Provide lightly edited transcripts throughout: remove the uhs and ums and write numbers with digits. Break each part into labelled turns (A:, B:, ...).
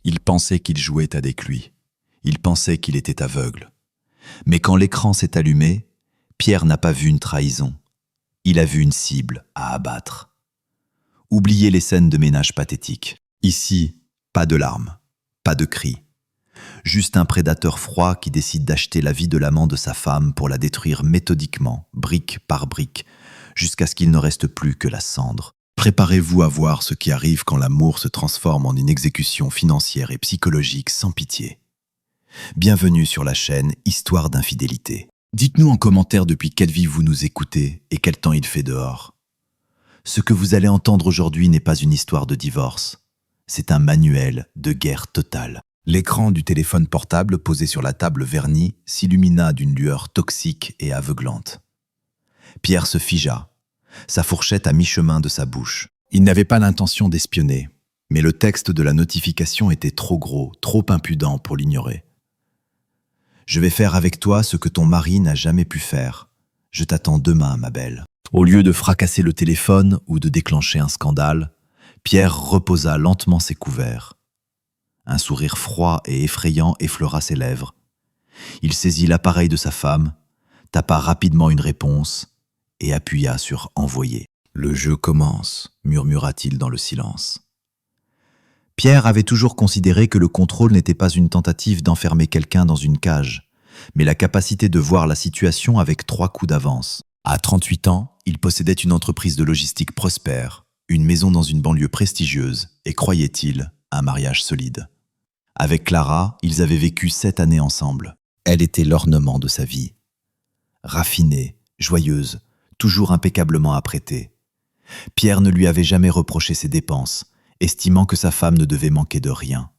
A: Il pensait qu'il jouait avec lui. Il pensait qu'il était aveugle. Mais quand l'écran s'est allumé, Pierre n'a pas vu une trahison. Il a vu une cible à abattre. Oubliez les scènes de ménage pathétiques. Ici, pas de larmes, pas de cris. Juste un prédateur froid qui décide d'acheter la vie de l'amant de sa femme pour la détruire méthodiquement, brique par brique, jusqu'à ce qu'il ne reste plus que la cendre. Préparez-vous à voir ce qui arrive quand l'amour se transforme en une exécution financière et psychologique sans pitié. Bienvenue sur la chaîne Histoire d'infidélité. Dites-nous en commentaire depuis quelle ville vous nous écoutez et quel temps il fait dehors. Ce que vous allez entendre aujourd'hui n'est pas une histoire de divorce. C'est un manuel de guerre totale. L'écran du téléphone portable posé sur la table vernie s'illumina d'une lueur toxique et aveuglante. Pierre se figea, sa fourchette à mi-chemin de sa bouche. Il n'avait pas l'intention d'espionner, mais le texte de la notification était trop gros, trop impudent pour l'ignorer. « Je vais faire avec toi ce que ton mari n'a jamais pu faire. Je t'attends demain, ma belle. » Au lieu de fracasser le téléphone ou de déclencher un scandale, Pierre reposa lentement ses couverts. Un sourire froid et effrayant effleura ses lèvres. Il saisit l'appareil de sa femme, tapa rapidement une réponse et appuya sur « Envoyer ». « Le jeu commence », murmura-t-il dans le silence. Pierre avait toujours considéré que le contrôle n'était pas une tentative d'enfermer quelqu'un dans une cage, mais la capacité de voir la situation avec 3 coups d'avance. À 38 ans, il possédait une entreprise de logistique prospère, une maison dans une banlieue prestigieuse et, croyait-il, un mariage solide. Avec Clara, ils avaient vécu 7 années ensemble. Elle était l'ornement de sa vie. Raffinée, joyeuse, toujours impeccablement apprêtée. Pierre ne lui avait jamais reproché ses dépenses, estimant que sa femme ne devait manquer de rien.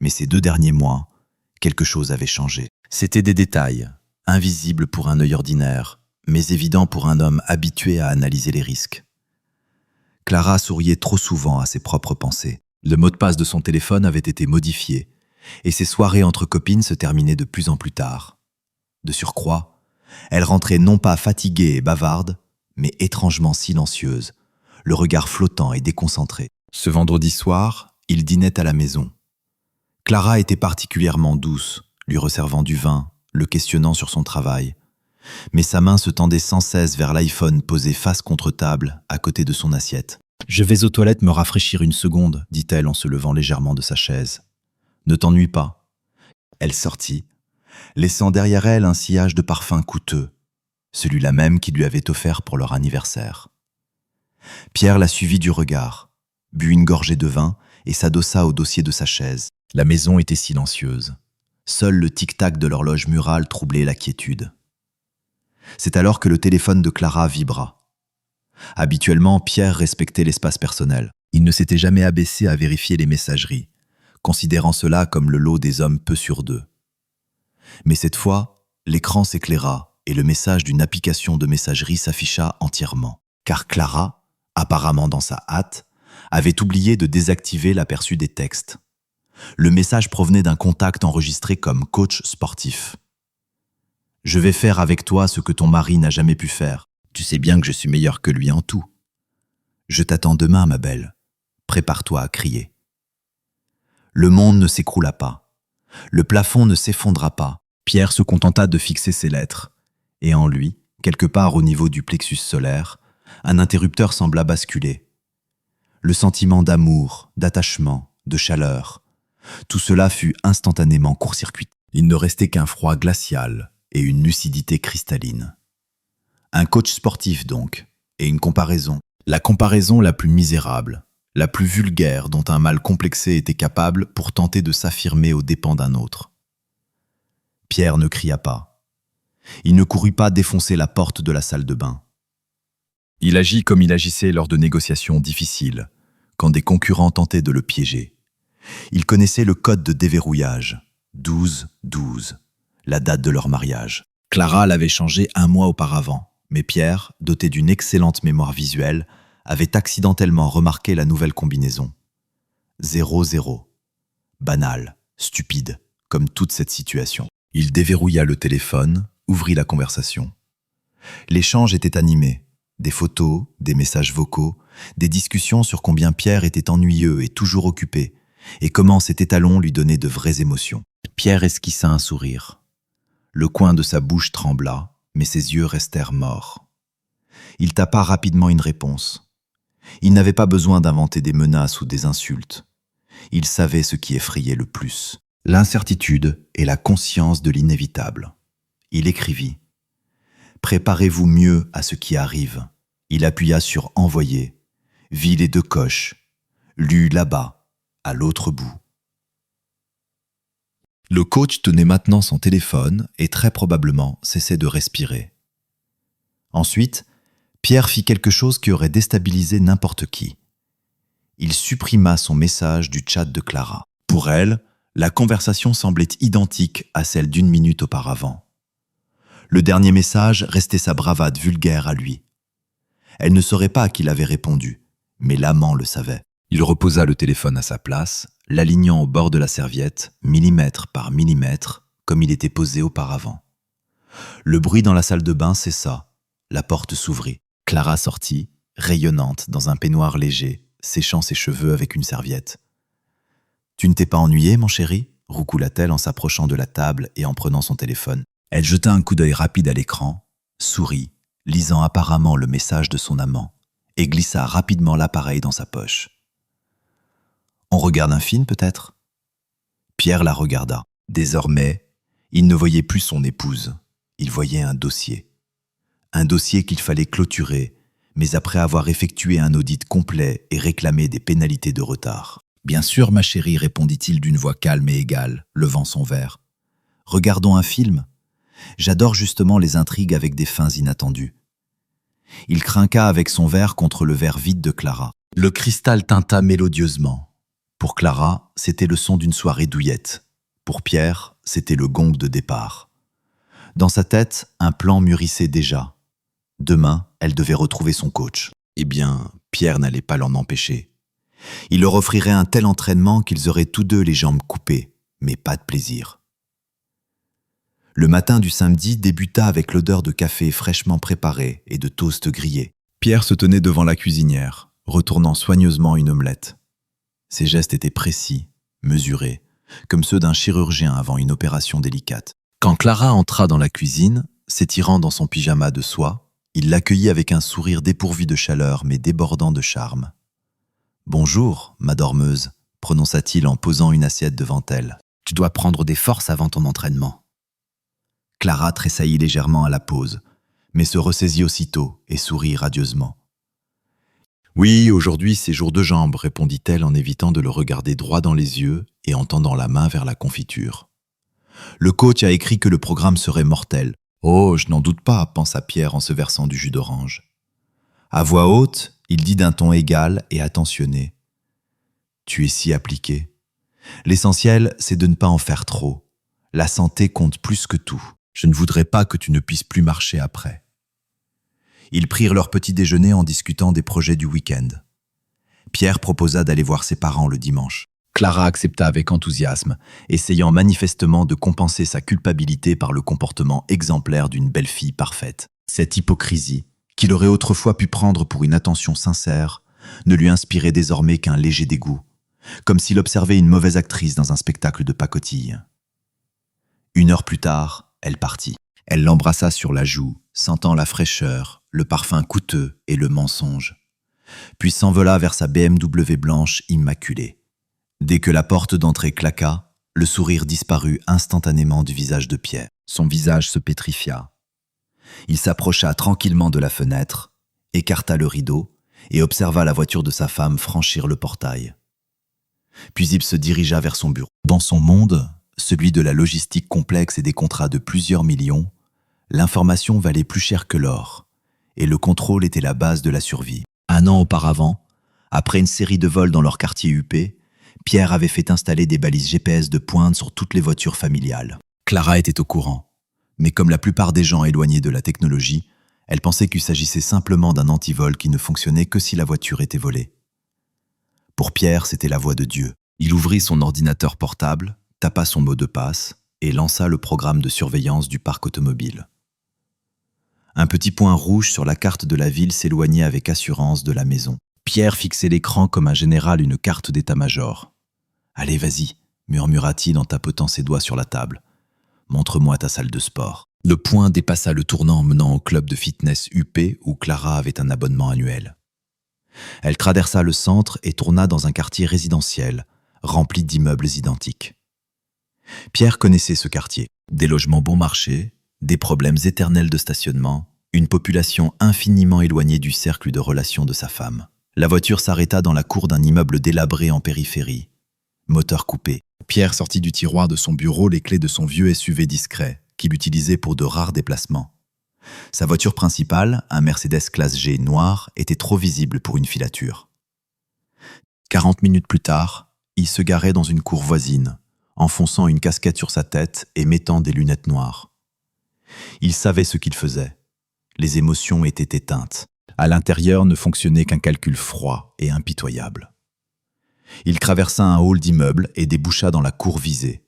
A: Mais ces 2 derniers mois, quelque chose avait changé. C'étaient des détails, invisibles pour un œil ordinaire, mais évidents pour un homme habitué à analyser les risques. Clara souriait trop souvent à ses propres pensées. Le mot de passe de son téléphone avait été modifié, et ses soirées entre copines se terminaient de plus en plus tard. De surcroît, elle rentrait non pas fatiguée et bavarde, mais étrangement silencieuse, le regard flottant et déconcentré. Ce vendredi soir, il dînait à la maison. Clara était particulièrement douce, lui resservant du vin, le questionnant sur son travail. Mais sa main se tendait sans cesse vers l'iPhone posé face contre table, à côté de son assiette. « Je vais aux toilettes me rafraîchir une seconde, » dit-elle en se levant légèrement de sa chaise. « Ne t'ennuie pas. » Elle sortit, laissant derrière elle un sillage de parfum coûteux, celui-là même qu'il lui avait offert pour leur anniversaire. Pierre la suivit du regard, but une gorgée de vin et s'adossa au dossier de sa chaise. La maison était silencieuse. Seul le tic-tac de l'horloge murale troublait la quiétude. C'est alors que le téléphone de Clara vibra. Habituellement, Pierre respectait l'espace personnel. Il ne s'était jamais abaissé à vérifier les messageries, considérant cela comme le lot des hommes peu sûrs d'eux. Mais cette fois, l'écran s'éclaira et le message d'une application de messagerie s'afficha entièrement. Car Clara, apparemment dans sa hâte, avait oublié de désactiver l'aperçu des textes. Le message provenait d'un contact enregistré comme coach sportif. « Je vais faire avec toi ce que ton mari n'a jamais pu faire. Tu sais bien que je suis meilleur que lui en tout. Je t'attends demain, ma belle. Prépare-toi à crier. » Le monde ne s'écroula pas. Le plafond ne s'effondra pas. Pierre se contenta de fixer ses lettres. Et en lui, quelque part au niveau du plexus solaire, un interrupteur sembla basculer. Le sentiment d'amour, d'attachement, de chaleur, tout cela fut instantanément court-circuité. Il ne restait qu'un froid glacial et une lucidité cristalline. Un coach sportif donc, et une comparaison. La comparaison la plus misérable, la plus vulgaire dont un mâle complexé était capable pour tenter de s'affirmer aux dépens d'un autre. Pierre ne cria pas. Il ne courut pas défoncer la porte de la salle de bain. Il agit comme il agissait lors de négociations difficiles, quand des concurrents tentaient de le piéger. Il connaissait le code de déverrouillage, 12-12, la date de leur mariage. Clara l'avait changé 1 mois auparavant, mais Pierre, doté d'une excellente mémoire visuelle, avait accidentellement remarqué la nouvelle combinaison. 0-0. Banal, stupide, comme toute cette situation. Il déverrouilla le téléphone, ouvrit la conversation. L'échange était animé. Des photos, des messages vocaux, des discussions sur combien Pierre était ennuyeux et toujours occupé, et comment cet étalon lui donnait de vraies émotions. Pierre esquissa un sourire. Le coin de sa bouche trembla, mais ses yeux restèrent morts. Il tapa rapidement une réponse. Il n'avait pas besoin d'inventer des menaces ou des insultes. Il savait ce qui effrayait le plus: l'incertitude et la conscience de l'inévitable. Il écrivit « Préparez-vous mieux à ce qui arrive ». Il appuya sur « Envoyer », vit les 2 coches, lut là-bas, à l'autre bout. Le coach tenait maintenant son téléphone et très probablement cessait de respirer. Ensuite, Pierre fit quelque chose qui aurait déstabilisé n'importe qui. Il supprima son message du chat de Clara. Pour elle, la conversation semblait identique à celle d'1 minute auparavant. Le dernier message restait sa bravade vulgaire à lui. Elle ne saurait pas à qui l'avait répondu, mais l'amant le savait. Il reposa le téléphone à sa place, l'alignant au bord de la serviette, millimètre par millimètre, comme il était posé auparavant. Le bruit dans la salle de bain cessa, la porte s'ouvrit. Clara sortit, rayonnante dans un peignoir léger, séchant ses cheveux avec une serviette. « Tu ne t'es pas ennuyé, mon chéri ?» roucoula-t-elle en s'approchant de la table et en prenant son téléphone. Elle jeta un coup d'œil rapide à l'écran, sourit, lisant apparemment le message de son amant, et glissa rapidement l'appareil dans sa poche. « On regarde un film, peut-être ?» Pierre la regarda. Désormais, il ne voyait plus son épouse, il voyait un dossier. Un dossier qu'il fallait clôturer, mais après avoir effectué un audit complet et réclamé des pénalités de retard. « Bien sûr, ma chérie, répondit-il d'une voix calme et égale, levant son verre. Regardons un film. J'adore justement les intrigues avec des fins inattendues. » Il crinqua avec son verre contre le verre vide de Clara. Le cristal tinta mélodieusement. Pour Clara, c'était le son d'une soirée douillette. Pour Pierre, c'était le gong de départ. Dans sa tête, un plan mûrissait déjà. Demain, elle devait retrouver son coach. Eh bien, Pierre n'allait pas l'en empêcher. Il leur offrirait un tel entraînement qu'ils auraient tous 2 les jambes coupées, mais pas de plaisir. Le matin du samedi débuta avec l'odeur de café fraîchement préparé et de toast grillé. Pierre se tenait devant la cuisinière, retournant soigneusement une omelette. Ses gestes étaient précis, mesurés, comme ceux d'un chirurgien avant une opération délicate. Quand Clara entra dans la cuisine, s'étirant dans son pyjama de soie, il l'accueillit avec un sourire dépourvu de chaleur mais débordant de charme. « Bonjour, ma dormeuse », prononça-t-il en posant une assiette devant elle. « Tu dois prendre des forces avant ton entraînement. » Clara tressaillit légèrement à la pause, mais se ressaisit aussitôt et sourit radieusement. « Oui, aujourd'hui c'est jour de jambes, répondit-elle en évitant de le regarder droit dans les yeux et en tendant la main vers la confiture. Le coach a écrit que le programme serait mortel. Oh, je n'en doute pas, pensa Pierre en se versant du jus d'orange. À voix haute, il dit d'un ton égal et attentionné. Tu es si appliqué. L'essentiel, c'est de ne pas en faire trop. La santé compte plus que tout. Je ne voudrais pas que tu ne puisses plus marcher après. Ils prirent leur petit déjeuner en discutant des projets du week-end. Pierre proposa d'aller voir ses parents le dimanche. Clara accepta avec enthousiasme, essayant manifestement de compenser sa culpabilité par le comportement exemplaire d'une belle fille parfaite. Cette hypocrisie, qu'il aurait autrefois pu prendre pour une attention sincère, ne lui inspirait désormais qu'un léger dégoût, comme s'il observait une mauvaise actrice dans un spectacle de pacotille. 1 heure plus tard, elle partit. Elle l'embrassa sur la joue, sentant la fraîcheur, le parfum coûteux et le mensonge, puis s'envola vers sa BMW blanche immaculée. Dès que la porte d'entrée claqua, le sourire disparut instantanément du visage de Pierre. Son visage se pétrifia. Il s'approcha tranquillement de la fenêtre, écarta le rideau et observa la voiture de sa femme franchir le portail. Puis il se dirigea vers son bureau. Dans son monde, celui de la logistique complexe et des contrats de plusieurs millions, l'information valait plus cher que l'or, et le contrôle était la base de la survie. 1 an auparavant, après une série de vols dans leur quartier huppé, Pierre avait fait installer des balises GPS de pointe sur toutes les voitures familiales. Clara était au courant, mais comme la plupart des gens éloignés de la technologie, elle pensait qu'il s'agissait simplement d'un antivol qui ne fonctionnait que si la voiture était volée. Pour Pierre, c'était la voix de Dieu. Il ouvrit son ordinateur portable, tapa son mot de passe et lança le programme de surveillance du parc automobile. Un petit point rouge sur la carte de la ville s'éloignait avec assurance de la maison. Pierre fixait l'écran comme un général une carte d'état-major. Allez, vas-y, murmura-t-il en tapotant ses doigts sur la table. Montre-moi ta salle de sport. Le point dépassa le tournant menant au club de fitness UP où Clara avait un abonnement annuel. Elle traversa le centre et tourna dans un quartier résidentiel, rempli d'immeubles identiques. Pierre connaissait ce quartier. Des logements bon marché, des problèmes éternels de stationnement, une population infiniment éloignée du cercle de relations de sa femme. La voiture s'arrêta dans la cour d'un immeuble délabré en périphérie. Moteur coupé. Pierre sortit du tiroir de son bureau les clés de son vieux SUV discret, qu'il utilisait pour de rares déplacements. Sa voiture principale, un Mercedes classe G noir, était trop visible pour une filature. 40 minutes plus tard, il se garait dans une cour voisine, enfonçant une casquette sur sa tête et mettant des lunettes noires. Il savait ce qu'il faisait. Les émotions étaient éteintes. À l'intérieur ne fonctionnait qu'un calcul froid et impitoyable. Il traversa un hall d'immeubles et déboucha dans la cour visée.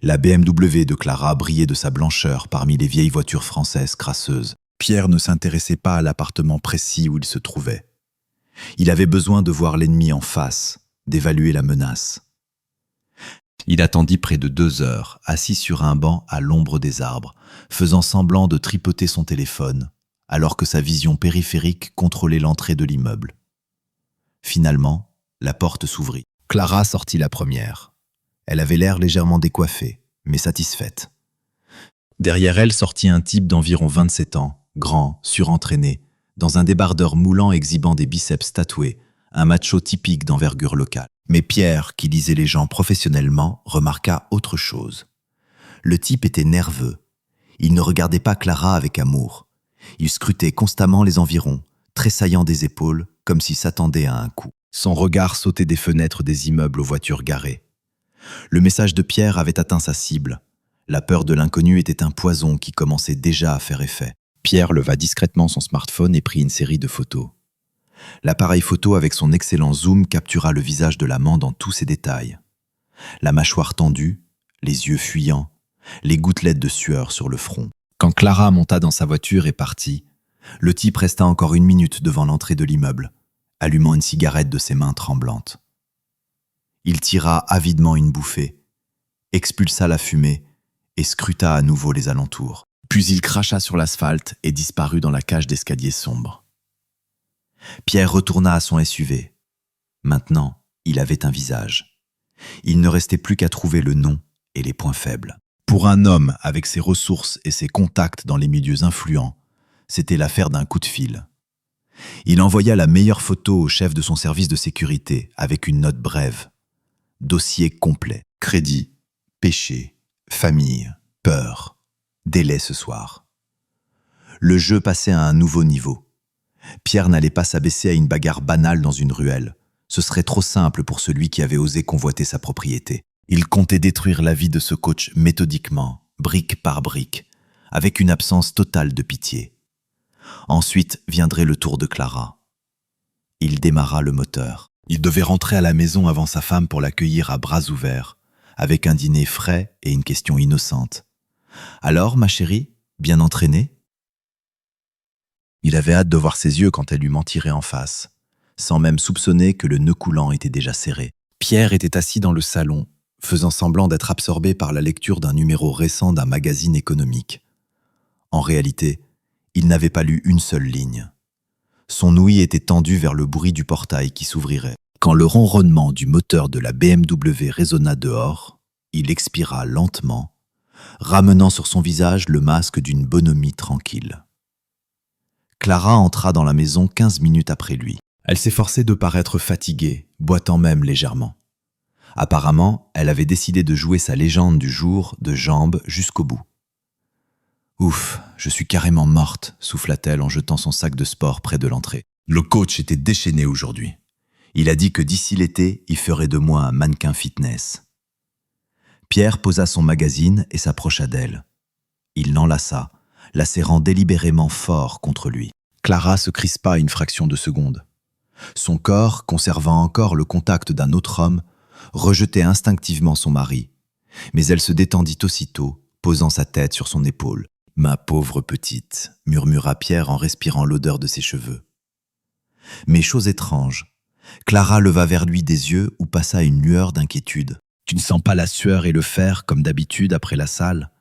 A: La BMW de Clara brillait de sa blancheur parmi les vieilles voitures françaises crasseuses. Pierre ne s'intéressait pas à l'appartement précis où il se trouvait. Il avait besoin de voir l'ennemi en face, d'évaluer la menace. Il attendit près de 2 heures, assis sur un banc à l'ombre des arbres, faisant semblant de tripoter son téléphone, alors que sa vision périphérique contrôlait l'entrée de l'immeuble. Finalement, la porte s'ouvrit. Clara sortit la première. Elle avait l'air légèrement décoiffée, mais satisfaite. Derrière elle sortit un type d'environ 27 ans, grand, surentraîné, dans un débardeur moulant exhibant des biceps tatoués, un macho typique d'envergure locale. Mais Pierre, qui lisait les gens professionnellement, remarqua autre chose. Le type était nerveux. Il ne regardait pas Clara avec amour. Il scrutait constamment les environs, tressaillant des épaules, comme s'il s'attendait à un coup. Son regard sautait des fenêtres des immeubles aux voitures garées. Le message de Pierre avait atteint sa cible. La peur de l'inconnu était un poison qui commençait déjà à faire effet. Pierre leva discrètement son smartphone et prit une série de photos. L'appareil photo avec son excellent zoom captura le visage de l'amant dans tous ses détails. La mâchoire tendue, les yeux fuyants, les gouttelettes de sueur sur le front. Quand Clara monta dans sa voiture et partit, le type resta encore 1 minute devant l'entrée de l'immeuble, allumant une cigarette de ses mains tremblantes. Il tira avidement une bouffée, expulsa la fumée et scruta à nouveau les alentours. Puis il cracha sur l'asphalte et disparut dans la cage d'escalier sombre. Pierre retourna à son SUV. Maintenant, il avait un visage. Il ne restait plus qu'à trouver le nom et les points faibles. Pour un homme avec ses ressources et ses contacts dans les milieux influents, c'était l'affaire d'un coup de fil. Il envoya la meilleure photo au chef de son service de sécurité avec une note brève. Dossier complet. Crédit, péché, famille, peur, délai ce soir. Le jeu passait à un nouveau niveau. Pierre n'allait pas s'abaisser à une bagarre banale dans une ruelle. Ce serait trop simple pour celui qui avait osé convoiter sa propriété. Il comptait détruire la vie de ce coach méthodiquement, brique par brique, avec une absence totale de pitié. Ensuite viendrait le tour de Clara. Il démarra le moteur. Il devait rentrer à la maison avant sa femme pour l'accueillir à bras ouverts, avec un dîner frais et une question innocente. « Alors, ma chérie, bien entraînée ?» Il avait hâte de voir ses yeux quand elle lui mentirait en face, sans même soupçonner que le nœud coulant était déjà serré. Pierre était assis dans le salon, faisant semblant d'être absorbé par la lecture d'un numéro récent d'un magazine économique. En réalité, il n'avait pas lu une seule ligne. Son ouïe était tendue vers le bruit du portail qui s'ouvrirait. Quand le ronronnement du moteur de la BMW résonna dehors, il expira lentement, ramenant sur son visage le masque d'une bonhomie tranquille. Clara entra dans la maison 15 minutes après lui. Elle s'efforçait de paraître fatiguée, boitant même légèrement. Apparemment, elle avait décidé de jouer sa légende du jour de jambes jusqu'au bout. « Ouf, je suis carrément morte », souffla-t-elle en jetant son sac de sport près de l'entrée. Le coach était déchaîné aujourd'hui. Il a dit que d'ici l'été, il ferait de moi un mannequin fitness. Pierre posa son magazine et s'approcha d'elle. Il l'enlaça, la serrant délibérément fort contre lui. Clara se crispa une fraction de seconde. Son corps, conservant encore le contact d'un autre homme, rejetait instinctivement son mari. Mais elle se détendit aussitôt, posant sa tête sur son épaule. « Ma pauvre petite », murmura Pierre en respirant l'odeur de ses cheveux. Mais chose étrange, Clara leva vers lui des yeux où passa une lueur d'inquiétude. Tu ne sens pas la sueur et le fer comme d'habitude après la salle,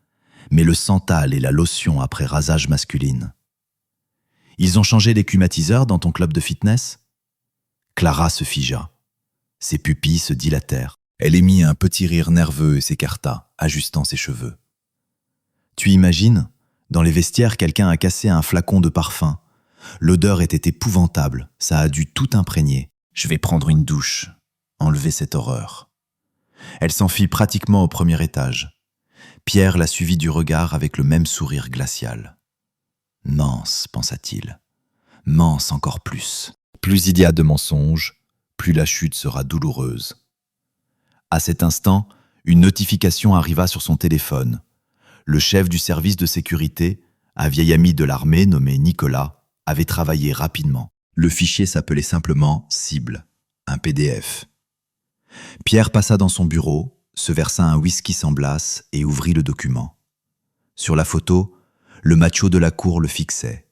A: mais le santal et la lotion après rasage masculine. Ils ont changé les climatiseurs dans ton club de fitness? Clara se figea. Ses pupilles se dilatèrent. Elle émit un petit rire nerveux et s'écarta, ajustant ses cheveux. Tu imagines? Dans les vestiaires, quelqu'un a cassé un flacon de parfum. L'odeur était épouvantable, ça a dû tout imprégner. Je vais prendre une douche, enlever cette horreur. Elle s'enfuit pratiquement au premier étage. Pierre la suivit du regard avec le même sourire glacial. Mince, pensa-t-il. Mince encore plus. Plus il y a de mensonges, plus la chute sera douloureuse. À cet instant, une notification arriva sur son téléphone. Le chef du service de sécurité, un vieil ami de l'armée nommé Nicolas, avait travaillé rapidement. Le fichier s'appelait simplement « Cible », un PDF. Pierre passa dans son bureau, se versa un whisky sans glace et ouvrit le document. Sur la photo, le macho de la cour le fixait.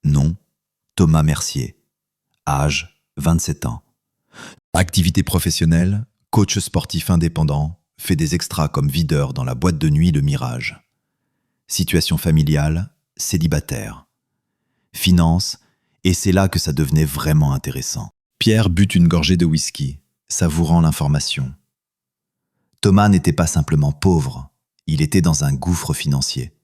A: Nom, Thomas Mercier. Âge, 27 ans. Activité professionnelle, coach sportif indépendant, fait des extras comme videur dans la boîte de nuit Le Mirage. Situation familiale, célibataire. Finances, et c'est là que ça devenait vraiment intéressant. Pierre but une gorgée de whisky, savourant l'information. Thomas n'était pas simplement pauvre, il était dans un gouffre financier.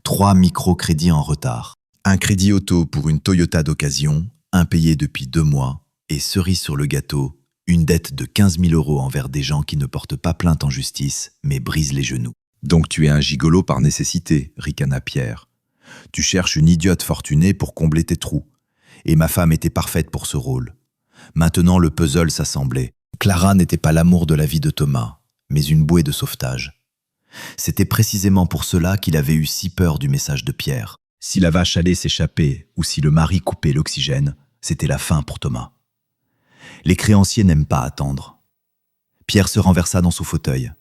A: 3 microcrédits en retard. Un crédit auto pour une Toyota d'occasion, impayé depuis 2 mois, et cerise sur le gâteau, une dette de 15 000 € envers des gens qui ne portent pas plainte en justice, mais brisent les genoux. Donc tu es un gigolo par nécessité, ricana Pierre. Tu cherches une idiote fortunée pour combler tes trous. Et ma femme était parfaite pour ce rôle. Maintenant le puzzle s'assemblait. Clara n'était pas l'amour de la vie de Thomas, mais une bouée de sauvetage. C'était précisément pour cela qu'il avait eu si peur du message de Pierre. Si la vache allait s'échapper ou si le mari coupait l'oxygène, c'était la fin pour Thomas. Les créanciers n'aiment pas attendre. Pierre se renversa dans son fauteuil.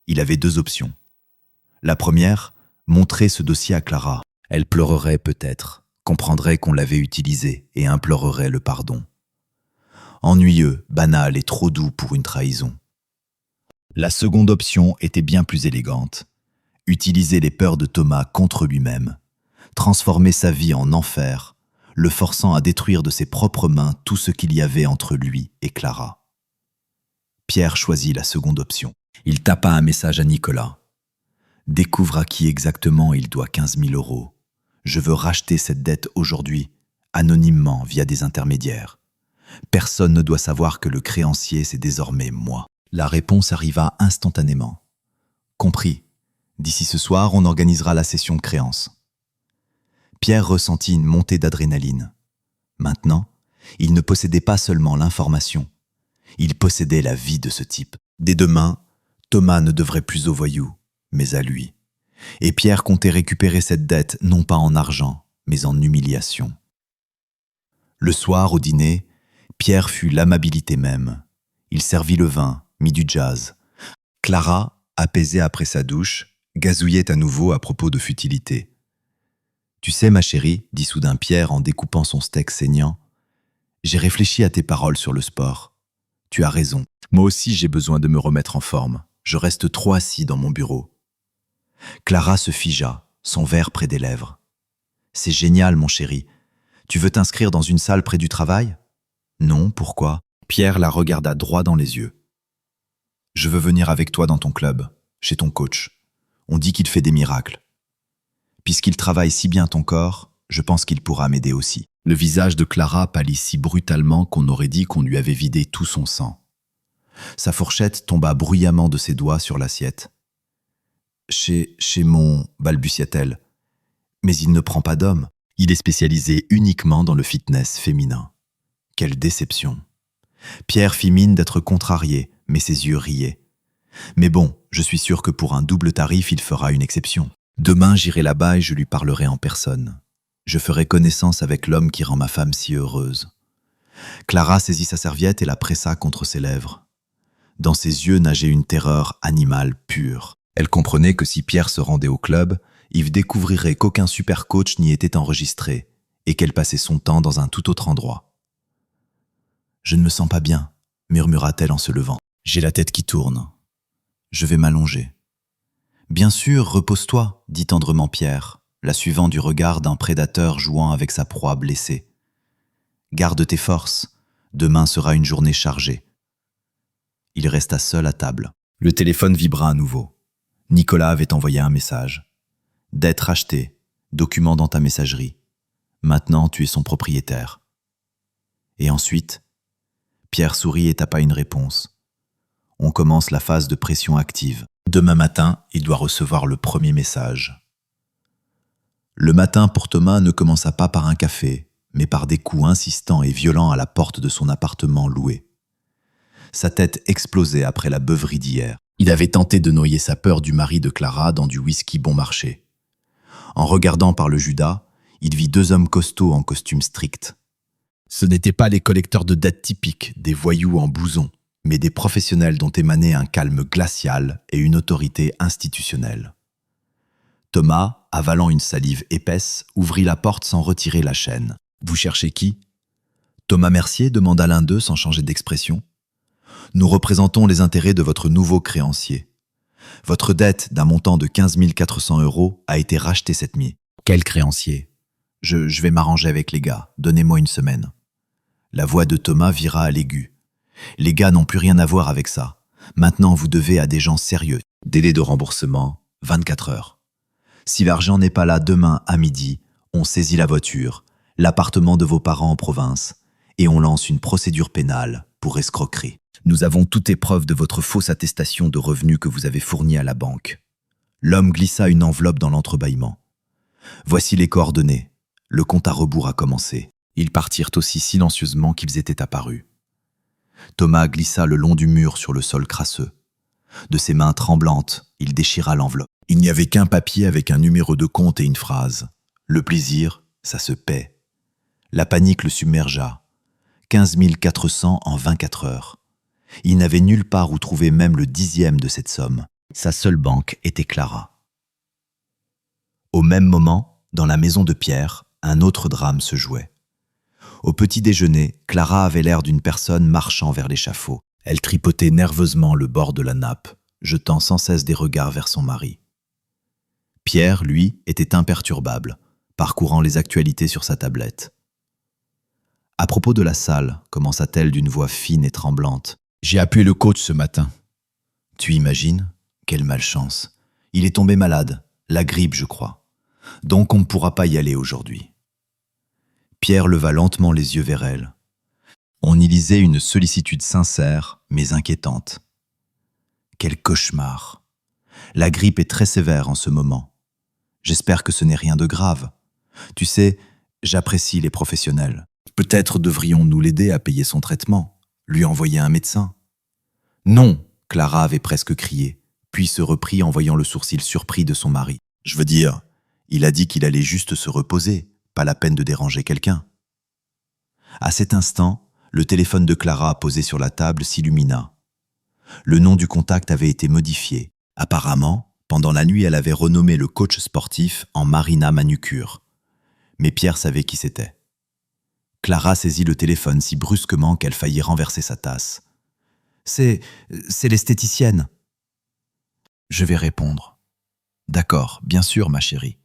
A: Il avait 2 options. La première, montrer ce dossier à Clara. Elle pleurerait peut-être, comprendrait qu'on l'avait utilisé et implorerait le pardon. Ennuyeux, banal et trop doux pour une trahison. La seconde option était bien plus élégante. Utiliser les peurs de Thomas contre lui-même. Transformer sa vie en enfer, le forçant à détruire de ses propres mains tout ce qu'il y avait entre lui et Clara. Pierre choisit la seconde option. Il tapa un message à Nicolas. Découvre à qui exactement il doit 15 000 €. Je veux racheter cette dette aujourd'hui, anonymement via des intermédiaires. Personne ne doit savoir que le créancier, c'est désormais moi. La réponse arriva instantanément. Compris. D'ici ce soir, on organisera la session de créance. Pierre ressentit une montée d'adrénaline. Maintenant, il ne possédait pas seulement l'information. Il possédait la vie de ce type. Dès demain, Thomas ne devrait plus aux voyous, mais à lui. Et Pierre comptait récupérer cette dette non pas en argent, mais en humiliation. Le soir, au dîner, Pierre fut l'amabilité même. Il servit le vin, mit du jazz. Clara, apaisée après sa douche, gazouillait à nouveau à propos de futilités. « Tu sais, ma chérie, dit soudain Pierre en découpant son steak saignant, j'ai réfléchi à tes paroles sur le sport. Tu as raison. Moi aussi, j'ai besoin de me remettre en forme. Je reste trop assis dans mon bureau. » Clara se figea, son verre près des lèvres. « C'est génial, mon chéri. Tu veux t'inscrire dans une salle près du travail ? » ?»« Non, pourquoi ?» Pierre la regarda droit dans les yeux. « Je veux venir avec toi dans ton club, chez ton coach. On dit qu'il fait des miracles. Puisqu'il travaille si bien ton corps, je pense qu'il pourra m'aider aussi. » Le visage de Clara pâlit si brutalement qu'on aurait dit qu'on lui avait vidé tout son sang. Sa fourchette tomba bruyamment de ses doigts sur l'assiette. « Chez mon... » balbutia-t-elle. « Mais il ne prend pas d'homme. Il est spécialisé uniquement dans le fitness féminin. » Quelle déception. Pierre fit mine d'être contrarié, mais ses yeux riaient. « Mais bon, je suis sûr que pour un double tarif, il fera une exception. Demain, j'irai là-bas et je lui parlerai en personne. Je ferai connaissance avec l'homme qui rend ma femme si heureuse. » Clara saisit sa serviette et la pressa contre ses lèvres. Dans ses yeux nageait une terreur animale pure. Elle comprenait que si Pierre se rendait au club, Yves découvrirait qu'aucun super coach n'y était enregistré et qu'elle passait son temps dans un tout autre endroit. Je ne me sens pas bien, murmura-t-elle en se levant. J'ai la tête qui tourne. Je vais m'allonger. Bien sûr, repose-toi, dit tendrement Pierre, la suivant du regard d'un prédateur jouant avec sa proie blessée. Garde tes forces, demain sera une journée chargée. Il resta seul à table. Le téléphone vibra à nouveau. Nicolas avait envoyé un message. Dette rachetée, document dans ta messagerie. Maintenant, tu es son propriétaire. Et ensuite, Pierre sourit et tapa une réponse. On commence la phase de pression active. Demain matin, il doit recevoir le premier message. Le matin pour Thomas ne commença pas par un café, mais par des coups insistants et violents à la porte de son appartement loué. Sa tête explosait après la beuverie d'hier. Il avait tenté de noyer sa peur du mari de Clara dans du whisky bon marché. En regardant par le Judas, il vit 2 hommes costauds en costume strict. Ce n'étaient pas les collecteurs de dettes typiques, des voyous en blouson, mais des professionnels dont émanait un calme glacial et une autorité institutionnelle. Thomas, avalant une salive épaisse, ouvrit la porte sans retirer la chaîne. « Vous cherchez qui » Thomas Mercier demanda l'un d'eux sans changer d'expression. « Nous représentons les intérêts de votre nouveau créancier. Votre dette d'un montant de 15 400 € a été rachetée cette nuit. » « Quel créancier ?»« Je vais m'arranger avec les gars. Donnez-moi une semaine. » La voix de Thomas vira à l'aigu. « Les gars n'ont plus rien à voir avec ça. Maintenant, vous devez à des gens sérieux. Délai de remboursement, 24 heures. Si l'argent n'est pas là demain à midi, on saisit la voiture, l'appartement de vos parents en province, et on lance une procédure pénale pour escroquerie. Nous avons toute épreuve de votre fausse attestation de revenus que vous avez fournie à la banque. » L'homme glissa une enveloppe dans l'entrebâillement. « Voici les coordonnées. Le compte à rebours a commencé. » Ils partirent aussi silencieusement qu'ils étaient apparus. Thomas glissa le long du mur sur le sol crasseux. De ses mains tremblantes, il déchira l'enveloppe. Il n'y avait qu'un papier avec un numéro de compte et une phrase. « Le plaisir, ça se paie. » La panique le submergea. 15 400 en 24 heures. Il n'avait nulle part où trouver même le 10e de cette somme. Sa seule banque était Clara. Au même moment, dans la maison de Pierre, un autre drame se jouait. Au petit déjeuner, Clara avait l'air d'une personne marchant vers l'échafaud. Elle tripotait nerveusement le bord de la nappe, jetant sans cesse des regards vers son mari. Pierre, lui, était imperturbable, parcourant les actualités sur sa tablette. « À propos de la salle, commença-t-elle d'une voix fine et tremblante, j'ai appelé le coach ce matin. Tu imagines ? Quelle malchance. Il est tombé malade, la grippe, je crois. Donc on ne pourra pas y aller aujourd'hui. » Pierre leva lentement les yeux vers elle. On y lisait une sollicitude sincère, mais inquiétante. Quel cauchemar. La grippe est très sévère en ce moment. J'espère que ce n'est rien de grave. Tu sais, j'apprécie les professionnels. Peut-être devrions-nous l'aider à payer son traitement, lui envoyer un médecin. Non, Clara avait presque crié, puis se reprit en voyant le sourcil surpris de son mari. Je veux dire, il a dit qu'il allait juste se reposer, pas la peine de déranger quelqu'un. À cet instant, le téléphone de Clara posé sur la table s'illumina. Le nom du contact avait été modifié. Apparemment, pendant la nuit, elle avait renommé le coach sportif en Marina Manucure. Mais Pierre savait qui c'était. Clara saisit le téléphone si brusquement qu'elle faillit renverser sa tasse. « C'est l'esthéticienne. » Je vais répondre. « D'accord, bien sûr, ma chérie. »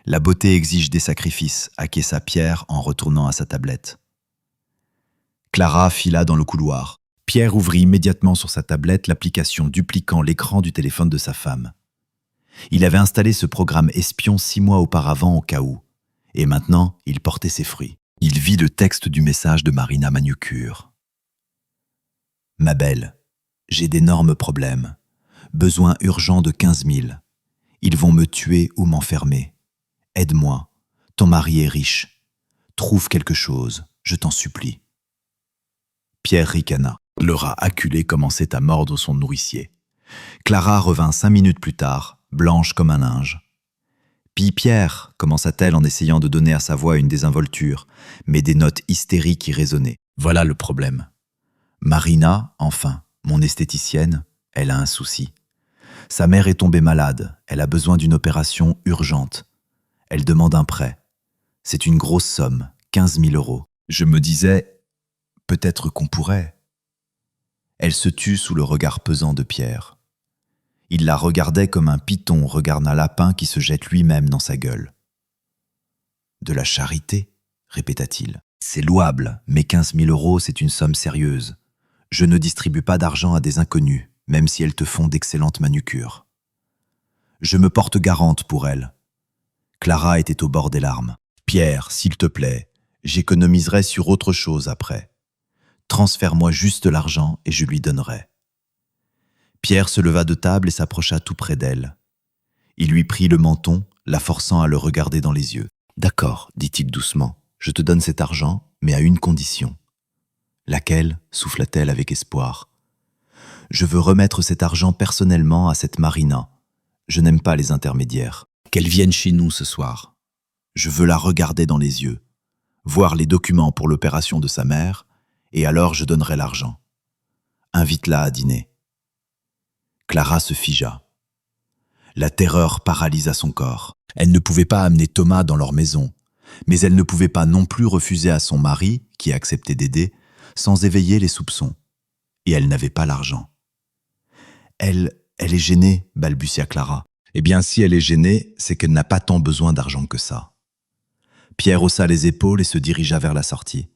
A: La beauté exige des sacrifices, acquiesça Pierre en retournant à sa tablette. Clara fila dans le couloir. Pierre ouvrit immédiatement sur sa tablette l'application dupliquant l'écran du téléphone de sa femme. Il avait installé ce programme espion 6 mois auparavant au cas où, et maintenant il portait ses fruits. Il vit le texte du message de Marina Manucure. « Ma belle, j'ai d'énormes problèmes. Besoin urgent de 15 000. Ils vont me tuer ou m'enfermer. Aide-moi, ton mari est riche. Trouve quelque chose, je t'en supplie. » Pierre ricana. Le rat acculé commençait à mordre son nourricier. Clara revint 5 minutes plus tard, blanche comme un linge. « Puis Pierre, commença-t-elle en essayant de donner à sa voix une désinvolture, mais des notes hystériques y résonnaient. Voilà le problème. Marina, enfin, mon esthéticienne, elle a un souci. Sa mère est tombée malade, elle a besoin d'une opération urgente. Elle demande un prêt. C'est une grosse somme, 15 000 €. Je me disais, Peut-être qu'on pourrait. » Elle se tut sous le regard pesant de Pierre. Il la regardait comme un python regarde un lapin qui se jette lui-même dans sa gueule. « De la charité ?» répéta-t-il. « C'est louable, mais 15 000 €, c'est une somme sérieuse. Je ne distribue pas d'argent à des inconnus, même si elles te font d'excellentes manucures. Je me porte garante pour elles. » Clara était au bord des larmes. « Pierre, s'il te plaît, j'économiserai sur autre chose après. Transfère-moi juste l'argent et je lui donnerai. » Pierre se leva de table et s'approcha tout près d'elle. Il lui prit le menton, la forçant à le regarder dans les yeux. « D'accord, dit-il doucement, je te donne cet argent, mais à une condition. »« Laquelle ?» souffla-t-elle avec espoir. « Je veux remettre cet argent personnellement à cette Marina. Je n'aime pas les intermédiaires. Qu'elle vienne chez nous ce soir. Je veux la regarder dans les yeux, voir les documents pour l'opération de sa mère, et alors je donnerai l'argent. Invite-la à dîner. » Clara se figea. La terreur paralysa son corps. Elle ne pouvait pas amener Thomas dans leur maison, mais elle ne pouvait pas non plus refuser à son mari, qui acceptait d'aider, sans éveiller les soupçons. Et elle n'avait pas l'argent. Elle est gênée, balbutia Clara. Eh bien, si elle est gênée, c'est qu'elle n'a pas tant besoin d'argent que ça. Pierre haussa les épaules et se dirigea vers la sortie.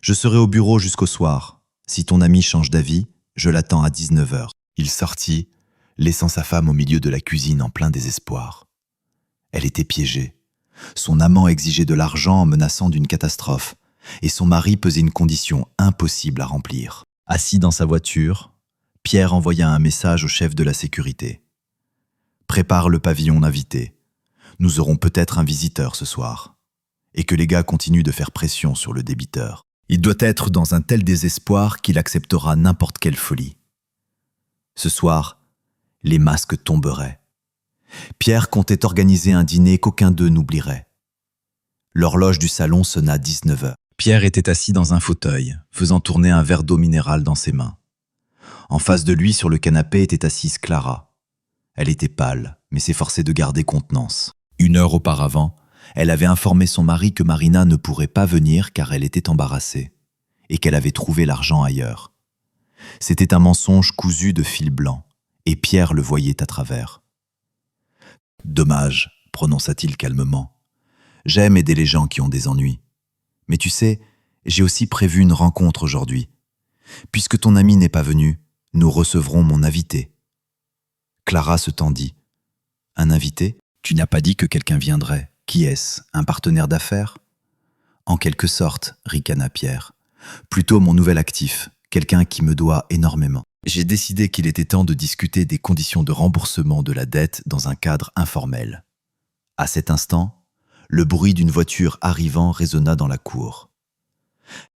A: Je serai au bureau jusqu'au soir. Si ton ami change d'avis, je l'attends à 19 h. Il sortit, laissant sa femme au milieu de la cuisine en plein désespoir. Elle était piégée. Son amant exigeait de l'argent en menaçant d'une catastrophe, et son mari pesait une condition impossible à remplir. Assis dans sa voiture, Pierre envoya un message au chef de la sécurité. « Prépare le pavillon d'invités. Nous aurons peut-être un visiteur ce soir. » Et que les gars continuent de faire pression sur le débiteur. Il doit être dans un tel désespoir qu'il acceptera n'importe quelle folie. Ce soir, les masques tomberaient. Pierre comptait organiser un dîner qu'aucun d'eux n'oublierait. L'horloge du salon sonna 19 h. Pierre était assis dans un fauteuil, faisant tourner un verre d'eau minérale dans ses mains. En face de lui, sur le canapé, était assise Clara. Elle était pâle, mais s'efforçait de garder contenance. 1 heure auparavant, elle avait informé son mari que Marina ne pourrait pas venir car elle était embarrassée, et qu'elle avait trouvé l'argent ailleurs. C'était un mensonge cousu de fil blanc, et Pierre le voyait à travers. « Dommage, prononça-t-il calmement. J'aime aider les gens qui ont des ennuis. Mais tu sais, j'ai aussi prévu une rencontre aujourd'hui. Puisque ton ami n'est pas venu, nous recevrons mon invité. » Clara se tendit. « Un invité ? Tu n'as pas dit que quelqu'un viendrait. Qui est-ce ? Un partenaire d'affaires ? » « En quelque sorte, ricana Pierre. Plutôt mon nouvel actif, quelqu'un qui me doit énormément. J'ai décidé qu'il était temps de discuter des conditions de remboursement de la dette dans un cadre informel. » À cet instant, le bruit d'une voiture arrivant résonna dans la cour.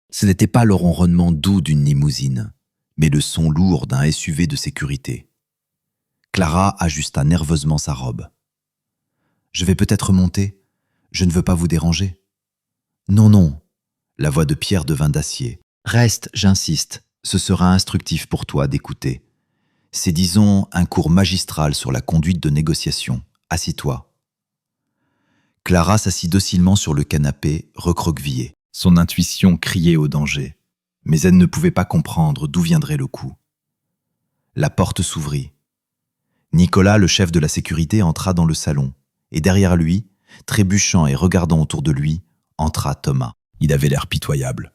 A: Ce n'était pas le ronronnement doux d'une limousine, mais le son lourd d'un SUV de sécurité. Clara ajusta nerveusement sa robe. « Je vais peut-être monter. Je ne veux pas vous déranger. »« Non, non. » La voix de Pierre devint d'acier. « Reste, j'insiste. Ce sera instructif pour toi d'écouter. C'est, disons, un cours magistral sur la conduite de négociation. Assis-toi. » Clara s'assit docilement sur le canapé, recroquevillée. Son intuition criait au danger, mais elle ne pouvait pas comprendre d'où viendrait le coup. La porte s'ouvrit. Nicolas, le chef de la sécurité, entra dans le salon, et derrière lui, trébuchant et regardant autour de lui, entra Thomas. Il avait l'air pitoyable.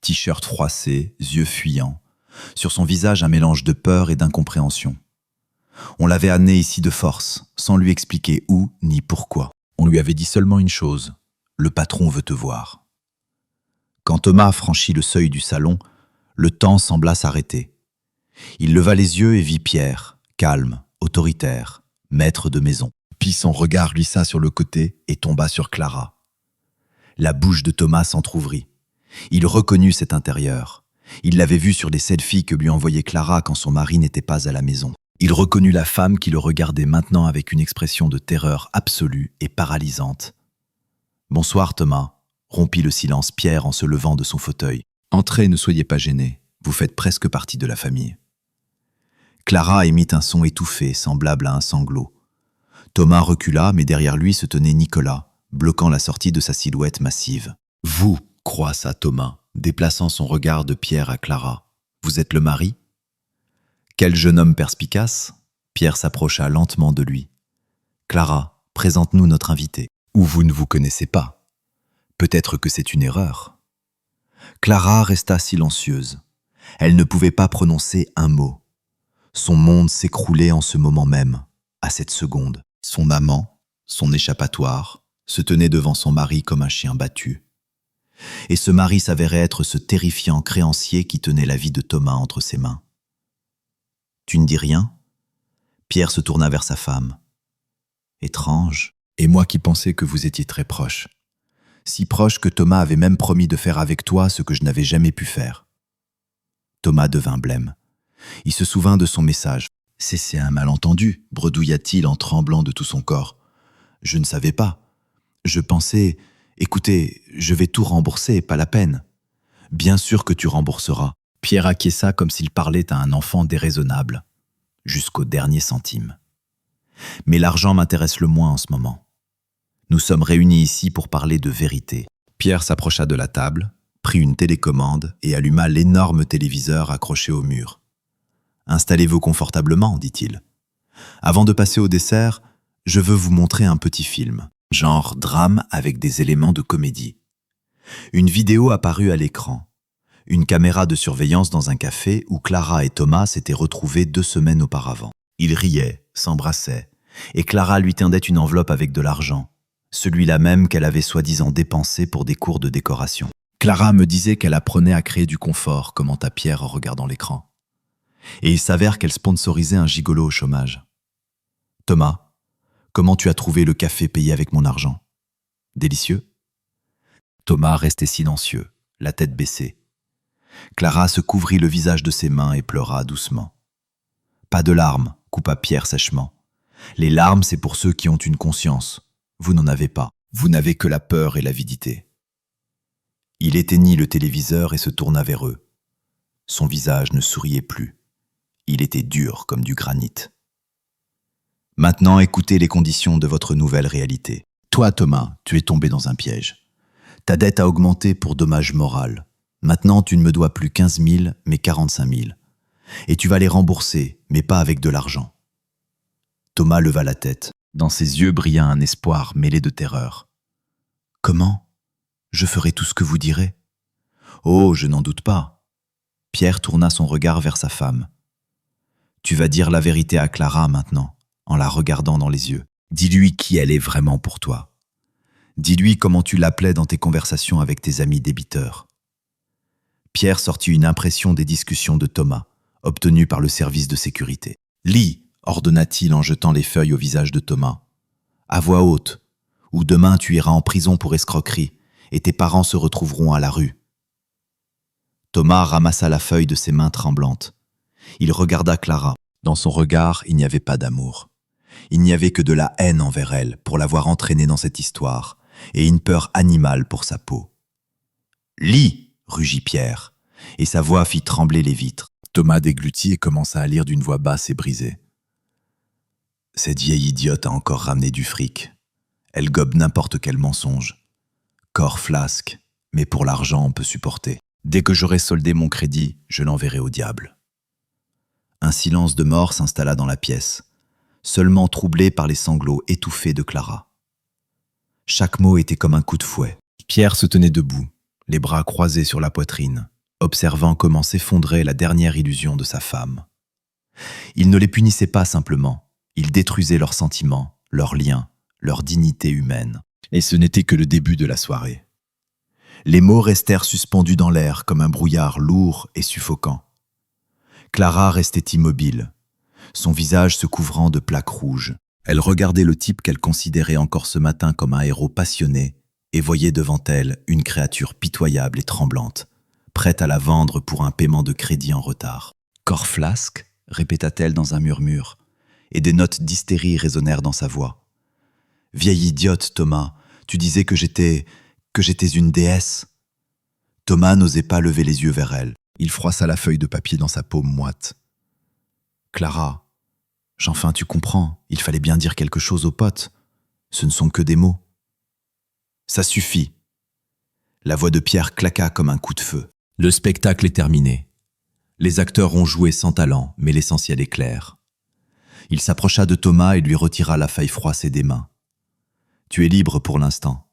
A: T-shirt froissé, yeux fuyants. Sur son visage, un mélange de peur et d'incompréhension. On l'avait amené ici de force, sans lui expliquer où ni pourquoi. On lui avait dit seulement une chose : le patron veut te voir. Quand Thomas franchit le seuil du salon, le temps sembla s'arrêter. Il leva les yeux et vit Pierre, calme, autoritaire, maître de maison. Puis son regard glissa sur le côté et tomba sur Clara. La bouche de Thomas s'entr'ouvrit. Il reconnut cet intérieur. Il l'avait vu sur les selfies que lui envoyait Clara quand son mari n'était pas à la maison. Il reconnut la femme qui le regardait maintenant avec une expression de terreur absolue et paralysante. « Bonsoir Thomas », rompit le silence Pierre en se levant de son fauteuil. « Entrez, ne soyez pas gênés, vous faites presque partie de la famille. » Clara émit un son étouffé, semblable à un sanglot. Thomas recula, mais derrière lui se tenait Nicolas, bloquant la sortie de sa silhouette massive. « Vous » croissa Thomas, déplaçant son regard de Pierre à Clara. « Vous êtes le mari ?» Quel jeune homme perspicace. Pierre s'approcha lentement de lui. « Clara, présente-nous notre invité. Ou vous ne vous connaissez pas. Peut-être que c'est une erreur. » Clara resta silencieuse. Elle ne pouvait pas prononcer un mot. Son monde s'écroulait en ce moment même, à cette seconde. Son amant, son échappatoire, se tenait devant son mari comme un chien battu. Et ce mari s'avérait être ce terrifiant créancier qui tenait la vie de Thomas entre ses mains. « Tu ne dis rien ?» Pierre se tourna vers sa femme. « Étrange. Et moi qui pensais que vous étiez très proches. Si proche que Thomas avait même promis de faire avec toi ce que je n'avais jamais pu faire. » Thomas devint blême. Il se souvint de son message. « C'est un malentendu, bredouilla-t-il en tremblant de tout son corps. Je ne savais pas. Je pensais... Écoutez, je vais tout rembourser, pas la peine. » « Bien sûr que tu rembourseras. » Pierre acquiesça comme s'il parlait à un enfant déraisonnable, jusqu'au dernier centime. « Mais l'argent m'intéresse le moins en ce moment. Nous sommes réunis ici pour parler de vérité. » Pierre s'approcha de la table, prit une télécommande et alluma l'énorme téléviseur accroché au mur. « Installez-vous confortablement, dit-il. Avant de passer au dessert, je veux vous montrer un petit film, genre drame avec des éléments de comédie. » Une vidéo apparut à l'écran. Une caméra de surveillance dans un café où Clara et Thomas s'étaient retrouvés 2 semaines auparavant. Ils riaient, s'embrassaient, et Clara lui tendait une enveloppe avec de l'argent, celui-là même qu'elle avait soi-disant dépensé pour des cours de décoration. « Clara me disait qu'elle apprenait à créer du confort, » commenta Pierre en regardant l'écran. « Et il s'avère qu'elle sponsorisait un gigolo au chômage. »« Thomas, comment tu as trouvé le café payé avec mon argent? Délicieux ?» Thomas restait silencieux, la tête baissée. Clara se couvrit le visage de ses mains et pleura doucement. « Pas de larmes, » coupa Pierre sèchement. « Les larmes, c'est pour ceux qui ont une conscience. Vous n'en avez pas. Vous n'avez que la peur et l'avidité. » Il éteignit le téléviseur et se tourna vers eux. Son visage ne souriait plus. Il était dur comme du granit. « Maintenant, écoutez les conditions de votre nouvelle réalité. Toi, Thomas, tu es tombé dans un piège. Ta dette a augmenté pour dommage moral. Maintenant, tu ne me dois plus 15 000, mais 45 000. Et tu vas les rembourser, mais pas avec de l'argent. » Thomas leva la tête. Dans ses yeux brilla un espoir mêlé de terreur. « Comment ? Je ferai tout ce que vous direz. »« Oh, je n'en doute pas. » Pierre tourna son regard vers sa femme. « Tu vas dire la vérité à Clara maintenant, en la regardant dans les yeux. Dis-lui qui elle est vraiment pour toi. Dis-lui comment tu l'appelais dans tes conversations avec tes amis débiteurs. » Pierre sortit une impression des discussions de Thomas, obtenue par le service de sécurité. « Lis !» ordonna-t-il en jetant les feuilles au visage de Thomas. « À voix haute, ou demain tu iras en prison pour escroquerie, et tes parents se retrouveront à la rue. » Thomas ramassa la feuille de ses mains tremblantes. Il regarda Clara. Dans son regard, il n'y avait pas d'amour. Il n'y avait que de la haine envers elle pour l'avoir entraînée dans cette histoire, et une peur animale pour sa peau. « Lis !» rugit Pierre, et sa voix fit trembler les vitres. Thomas déglutit et commença à lire d'une voix basse et brisée. « Cette vieille idiote a encore ramené du fric. Elle gobe n'importe quel mensonge. Corps flasque, mais pour l'argent on peut supporter. Dès que j'aurai soldé mon crédit, je l'enverrai au diable. » Un silence de mort s'installa dans la pièce, seulement troublé par les sanglots étouffés de Clara. Chaque mot était comme un coup de fouet. Pierre se tenait debout, les bras croisés sur la poitrine, observant comment s'effondrait la dernière illusion de sa femme. Il ne les punissait pas simplement, il détruisait leurs sentiments, leurs liens, leur dignité humaine. Et ce n'était que le début de la soirée. Les mots restèrent suspendus dans l'air comme un brouillard lourd et suffocant. Clara restait immobile, son visage se couvrant de plaques rouges. Elle regardait le type qu'elle considérait encore ce matin comme un héros passionné et voyait devant elle une créature pitoyable et tremblante, prête à la vendre pour un paiement de crédit en retard. « Corps flasque » répéta-t-elle dans un murmure, et des notes d'hystérie résonnèrent dans sa voix. « Vieille idiote, Thomas, tu disais que j'étais une déesse. » Thomas n'osait pas lever les yeux vers elle. Il froissa la feuille de papier dans sa paume moite. « Clara, enfin tu comprends, il fallait bien dire quelque chose aux potes. Ce ne sont que des mots. »« Ça suffit. La voix de Pierre claqua comme un coup de feu. Le spectacle est terminé. Les acteurs ont joué sans talent, mais l'essentiel est clair. Il s'approcha de Thomas et lui retira la feuille froissée des mains. Tu es libre pour l'instant.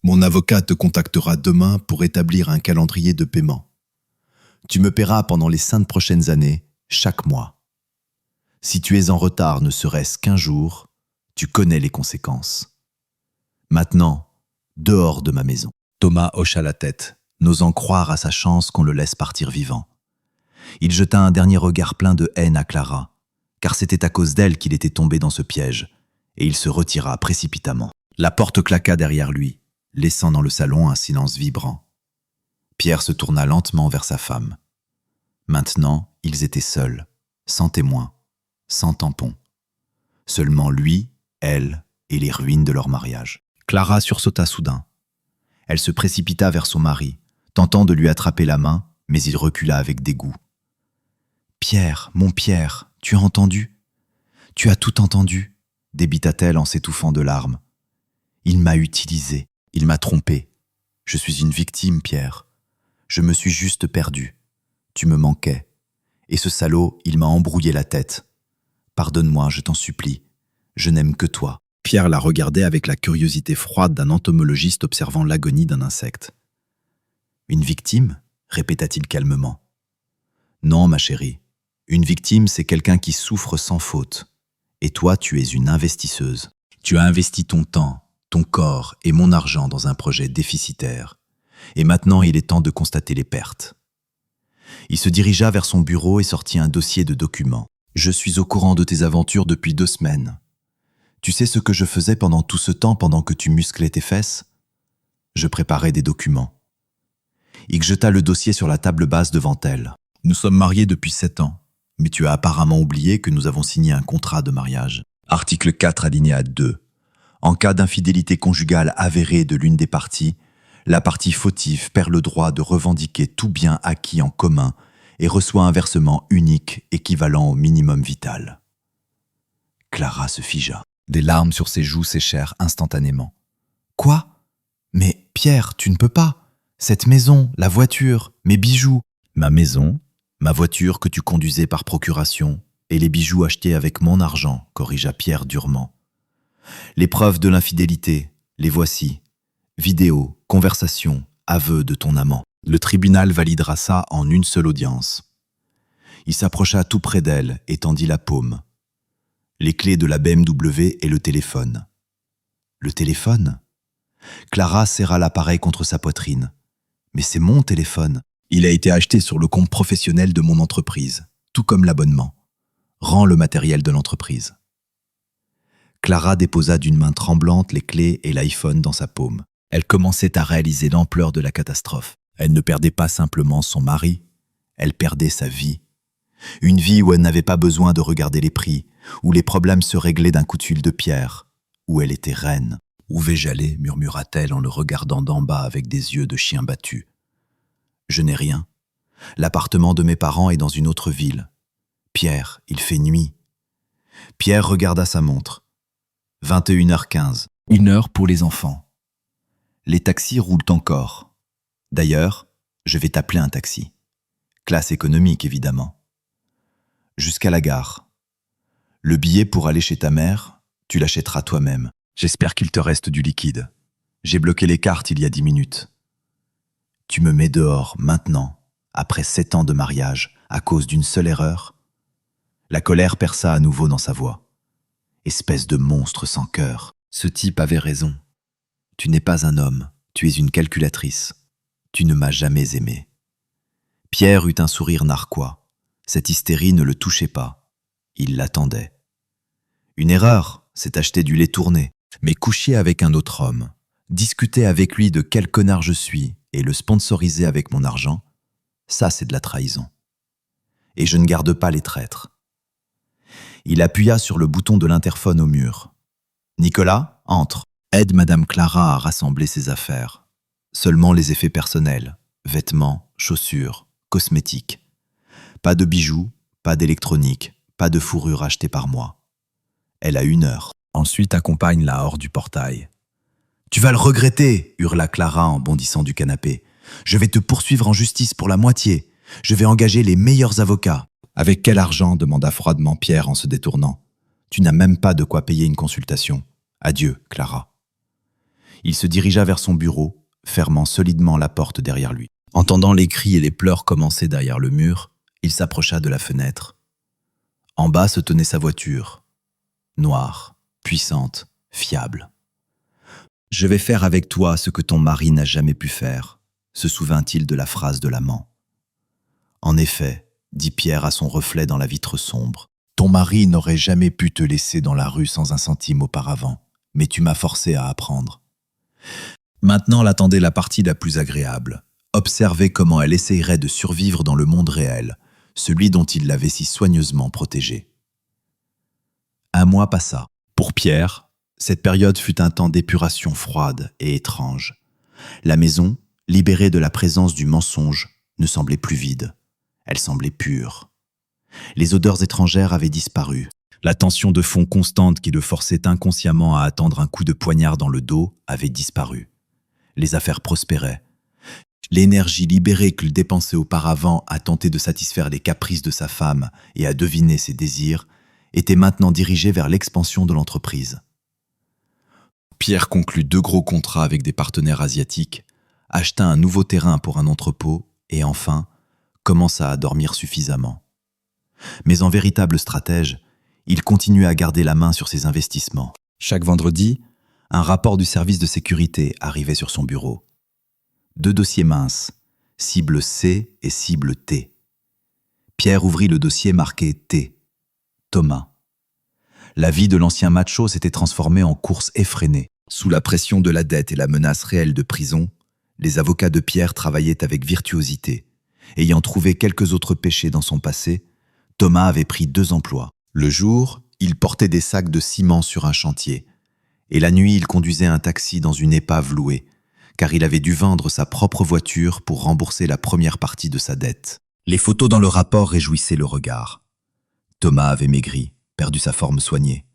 A: Mon avocat te contactera demain pour établir un calendrier de paiement. Tu me paieras pendant les 5 prochaines années, chaque mois. Si tu es en retard ne serait-ce qu'un jour, tu connais les conséquences. Maintenant, dehors de ma maison. Thomas hocha la tête, n'osant croire à sa chance qu'on le laisse partir vivant. Il jeta un dernier regard plein de haine à Clara, car c'était à cause d'elle qu'il était tombé dans ce piège, et il se retira précipitamment. La porte claqua derrière lui, laissant dans le salon un silence vibrant. Pierre se tourna lentement vers sa femme. Maintenant, ils étaient seuls, sans témoin, sans tampon. Seulement lui, elle et les ruines de leur mariage. Clara sursauta soudain. Elle se précipita vers son mari, tentant de lui attraper la main, mais il recula avec dégoût. « Pierre, mon Pierre, tu as entendu ? Tu as tout entendu ?» débita-t-elle en s'étouffant de larmes. « Il m'a utilisé, il m'a trompé. Je suis une victime, Pierre. Je me suis juste perdue. Tu me manquais. Et ce salaud, il m'a embrouillé la tête. Pardonne-moi, je t'en supplie. Je n'aime que toi. » Pierre la regardait avec la curiosité froide d'un entomologiste observant l'agonie d'un insecte. « Une victime ?» répéta-t-il calmement. « Non, ma chérie. Une victime, c'est quelqu'un qui souffre sans faute. Et toi, tu es une investisseuse. Tu as investi ton temps, ton corps et mon argent dans un projet déficitaire. Et maintenant, il est temps de constater les pertes. » Il se dirigea vers son bureau et sortit un dossier de documents. « Je suis au courant de tes aventures depuis 2 semaines. Tu sais ce que je faisais pendant tout ce temps pendant que tu musclais tes fesses ? Je préparais des documents. » Il jeta le dossier sur la table basse devant elle. « Nous sommes mariés depuis 7 ans, mais tu as apparemment oublié que nous avons signé un contrat de mariage. Article 4, alinéa 2. En cas d'infidélité conjugale avérée de l'une des parties, la partie fautive perd le droit de revendiquer tout bien acquis en commun et reçoit un versement unique équivalent au minimum vital. » Clara se figea. Des larmes sur ses joues séchèrent instantanément. « Quoi ? Mais Pierre, tu ne peux pas. Cette maison, la voiture, mes bijoux. »« Ma maison, ma voiture que tu conduisais par procuration, et les bijoux achetés avec mon argent, » corrigea Pierre durement. « Les preuves de l'infidélité, les voici. Vidéos, conversations, aveux de ton amant. Le tribunal validera ça en une seule audience. » Il s'approcha tout près d'elle et tendit la paume. Les clés de la BMW et le téléphone. Le téléphone ? Clara serra l'appareil contre sa poitrine. « Mais c'est mon téléphone. Il a été acheté sur le compte professionnel de mon entreprise, tout comme l'abonnement. Rends le matériel de l'entreprise. » Clara déposa d'une main tremblante les clés et l'iPhone dans sa paume. Elle commençait à réaliser l'ampleur de la catastrophe. Elle ne perdait pas simplement son mari, elle perdait sa vie. Une vie où elle n'avait pas besoin de regarder les prix, où les problèmes se réglaient d'un coup de fil de pierre, où elle était reine. « Où vais-je aller ?» murmura-t-elle en le regardant d'en bas avec des yeux de chien battu. « Je n'ai rien. L'appartement de mes parents est dans une autre ville. Pierre, il fait nuit. » Pierre regarda sa montre. 21h15. 1 heure pour les enfants. Les taxis roulent encore. D'ailleurs, je vais t'appeler un taxi. Classe économique, évidemment. Jusqu'à la gare. Le billet pour aller chez ta mère, tu l'achèteras toi-même. J'espère qu'il te reste du liquide. J'ai bloqué les cartes il y a 10 minutes. Tu me mets dehors, maintenant, après 7 ans de mariage, à cause d'une seule erreur ? La colère perça à nouveau dans sa voix. Espèce de monstre sans cœur. Ce type avait raison. Tu n'es pas un homme, tu es une calculatrice. Tu ne m'as jamais aimé. Pierre eut un sourire narquois. Cette hystérie ne le touchait pas. Il l'attendait. Une erreur, c'est acheter du lait tourné. Mais coucher avec un autre homme, discuter avec lui de quel connard je suis et le sponsoriser avec mon argent, ça c'est de la trahison. Et je ne garde pas les traîtres. Il appuya sur le bouton de l'interphone au mur. « Nicolas, entre. Aide Madame Clara à rassembler ses affaires. Seulement les effets personnels, vêtements, chaussures, cosmétiques. Pas de bijoux, pas d'électronique, pas de fourrure achetée par moi. Elle a 1 heure. Ensuite accompagne-la hors du portail. Tu vas le regretter, hurla Clara en bondissant du canapé. Je vais te poursuivre en justice pour la moitié. Je vais engager les meilleurs avocats. Avec quel argent demanda froidement Pierre en se détournant. Tu n'as même pas de quoi payer une consultation. Adieu, Clara. Il se dirigea vers son bureau, fermant solidement la porte derrière lui. Entendant les cris et les pleurs commencer derrière le mur, il s'approcha de la fenêtre. En bas se tenait sa voiture, noire, puissante, fiable. « Je vais faire avec toi ce que ton mari n'a jamais pu faire », se souvint-il de la phrase de l'amant. En effet, dit Pierre à son reflet dans la vitre sombre, ton mari n'aurait jamais pu te laisser dans la rue sans un centime auparavant, mais tu m'as forcé à apprendre. Maintenant l'attendait la partie la plus agréable, observer comment elle essayerait de survivre dans le monde réel, celui dont il l'avait si soigneusement protégée. Un mois passa. Pour Pierre, cette période fut un temps d'épuration froide et étrange. La maison, libérée de la présence du mensonge, ne semblait plus vide. Elle semblait pure. Les odeurs étrangères avaient disparu. La tension de fond constante qui le forçait inconsciemment à attendre un coup de poignard dans le dos avait disparu. Les affaires prospéraient. L'énergie libérée qu'il dépensait auparavant à tenter de satisfaire les caprices de sa femme et à deviner ses désirs était maintenant dirigée vers l'expansion de l'entreprise. Pierre conclut 2 gros contrats avec des partenaires asiatiques, acheta un nouveau terrain pour un entrepôt et enfin commença à dormir suffisamment. Mais en véritable stratège, il continuait à garder la main sur ses investissements. Chaque vendredi, un rapport du service de sécurité arrivait sur son bureau. 2 dossiers minces, cible C et cible T. Pierre ouvrit le dossier marqué T. Thomas. La vie de l'ancien macho s'était transformée en course effrénée. Sous la pression de la dette et la menace réelle de prison, les avocats de Pierre travaillaient avec virtuosité. Ayant trouvé quelques autres péchés dans son passé, Thomas avait pris 2 emplois. Le jour, il portait des sacs de ciment sur un chantier. Et la nuit, il conduisait un taxi dans une épave louée, car il avait dû vendre sa propre voiture pour rembourser la première partie de sa dette. Les photos dans le rapport réjouissaient le regard. Thomas avait maigri, perdu sa forme soignée.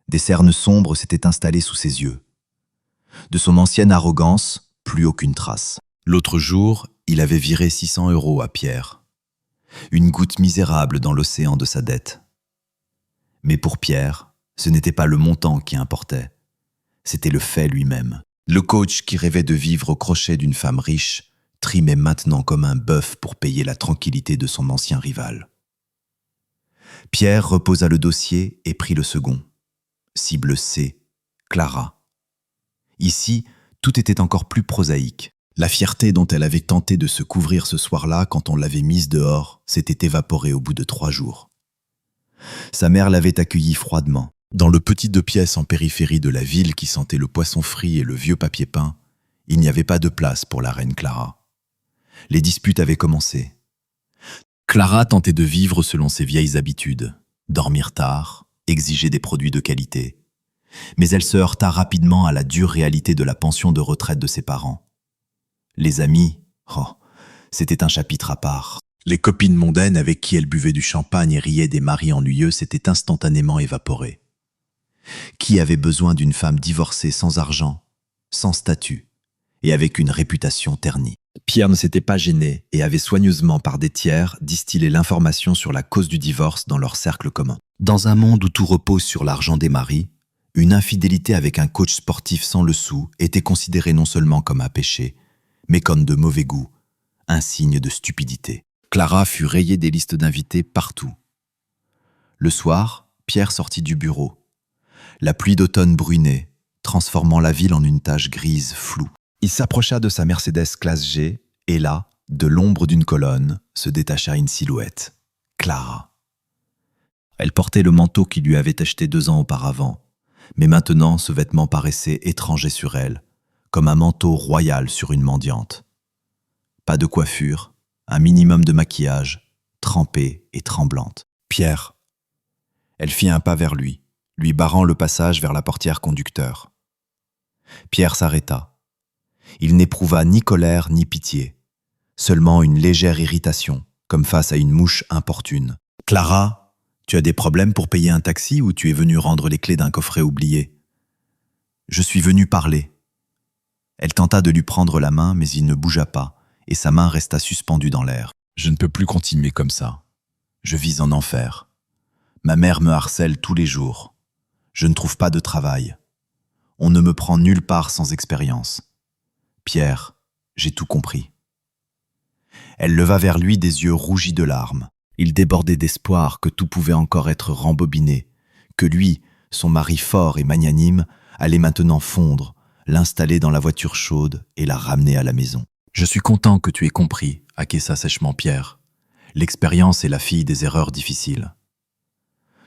A: Des cernes sombres s'étaient installées sous ses yeux. De son ancienne arrogance, plus aucune trace. L'autre jour, il avait viré 600 € à Pierre. Une goutte misérable dans l'océan de sa dette. Mais pour Pierre, ce n'était pas le montant qui importait. C'était le fait lui-même. Le coach qui rêvait de vivre au crochet d'une femme riche trimait maintenant comme un bœuf pour payer la tranquillité de son ancien rival. Pierre reposa le dossier et prit le second. Cible C, Clara. Ici, tout était encore plus prosaïque. La fierté dont elle avait tenté de se couvrir ce soir-là quand on l'avait mise dehors s'était évaporée au bout de 3 jours. Sa mère l'avait accueillie froidement. Dans le petit 2 pièces en périphérie de la ville qui sentait le poisson frit et le vieux papier peint, il n'y avait pas de place pour la reine Clara. Les disputes avaient commencé. Clara tentait de vivre selon ses vieilles habitudes, dormir tard, exiger des produits de qualité. Mais elle se heurta rapidement à la dure réalité de la pension de retraite de ses parents. Les amis, c'était un chapitre à part. Les copines mondaines avec qui elle buvait du champagne et riait des maris ennuyeux s'étaient instantanément évaporées. Qui avait besoin d'une femme divorcée sans argent, sans statut, et avec une réputation ternie? Pierre ne s'était pas gêné et avait soigneusement par des tiers distillé l'information sur la cause du divorce dans leur cercle commun. Dans un monde où tout repose sur l'argent des maris, une infidélité avec un coach sportif sans le sou était considérée non seulement comme un péché, mais comme de mauvais goût, un signe de stupidité. Clara fut rayée des listes d'invités partout. Le soir, Pierre sortit du bureau. La pluie d'automne brunait, transformant la ville en une tache grise floue. Il s'approcha de sa Mercedes classe G, et là, de l'ombre d'une colonne, se détacha une silhouette. Clara. Elle portait le manteau qu'il lui avait acheté 2 ans auparavant, mais maintenant ce vêtement paraissait étranger sur elle, comme un manteau royal sur une mendiante. Pas de coiffure, un minimum de maquillage, trempée et tremblante. Pierre. Elle fit un pas vers lui barrant le passage vers la portière conducteur. Pierre s'arrêta. Il n'éprouva ni colère ni pitié, seulement une légère irritation, comme face à une mouche importune. « Clara, tu as des problèmes pour payer un taxi ou tu es venue rendre les clés d'un coffret oublié ?»« Je suis venu parler. Elle tenta de lui prendre la main, mais il ne bougea pas, et sa main resta suspendue dans l'air. Je ne peux plus continuer comme ça. Je vis en enfer. Ma mère me harcèle tous les jours. Je ne trouve pas de travail. On ne me prend nulle part sans expérience. Pierre, j'ai tout compris. Elle leva vers lui des yeux rougis de larmes. Il débordait d'espoir que tout pouvait encore être rembobiné, que lui, son mari fort et magnanime, allait maintenant fondre, l'installer dans la voiture chaude et la ramener à la maison. Je suis content que tu aies compris, acquiesça sèchement Pierre. L'expérience est la fille des erreurs difficiles.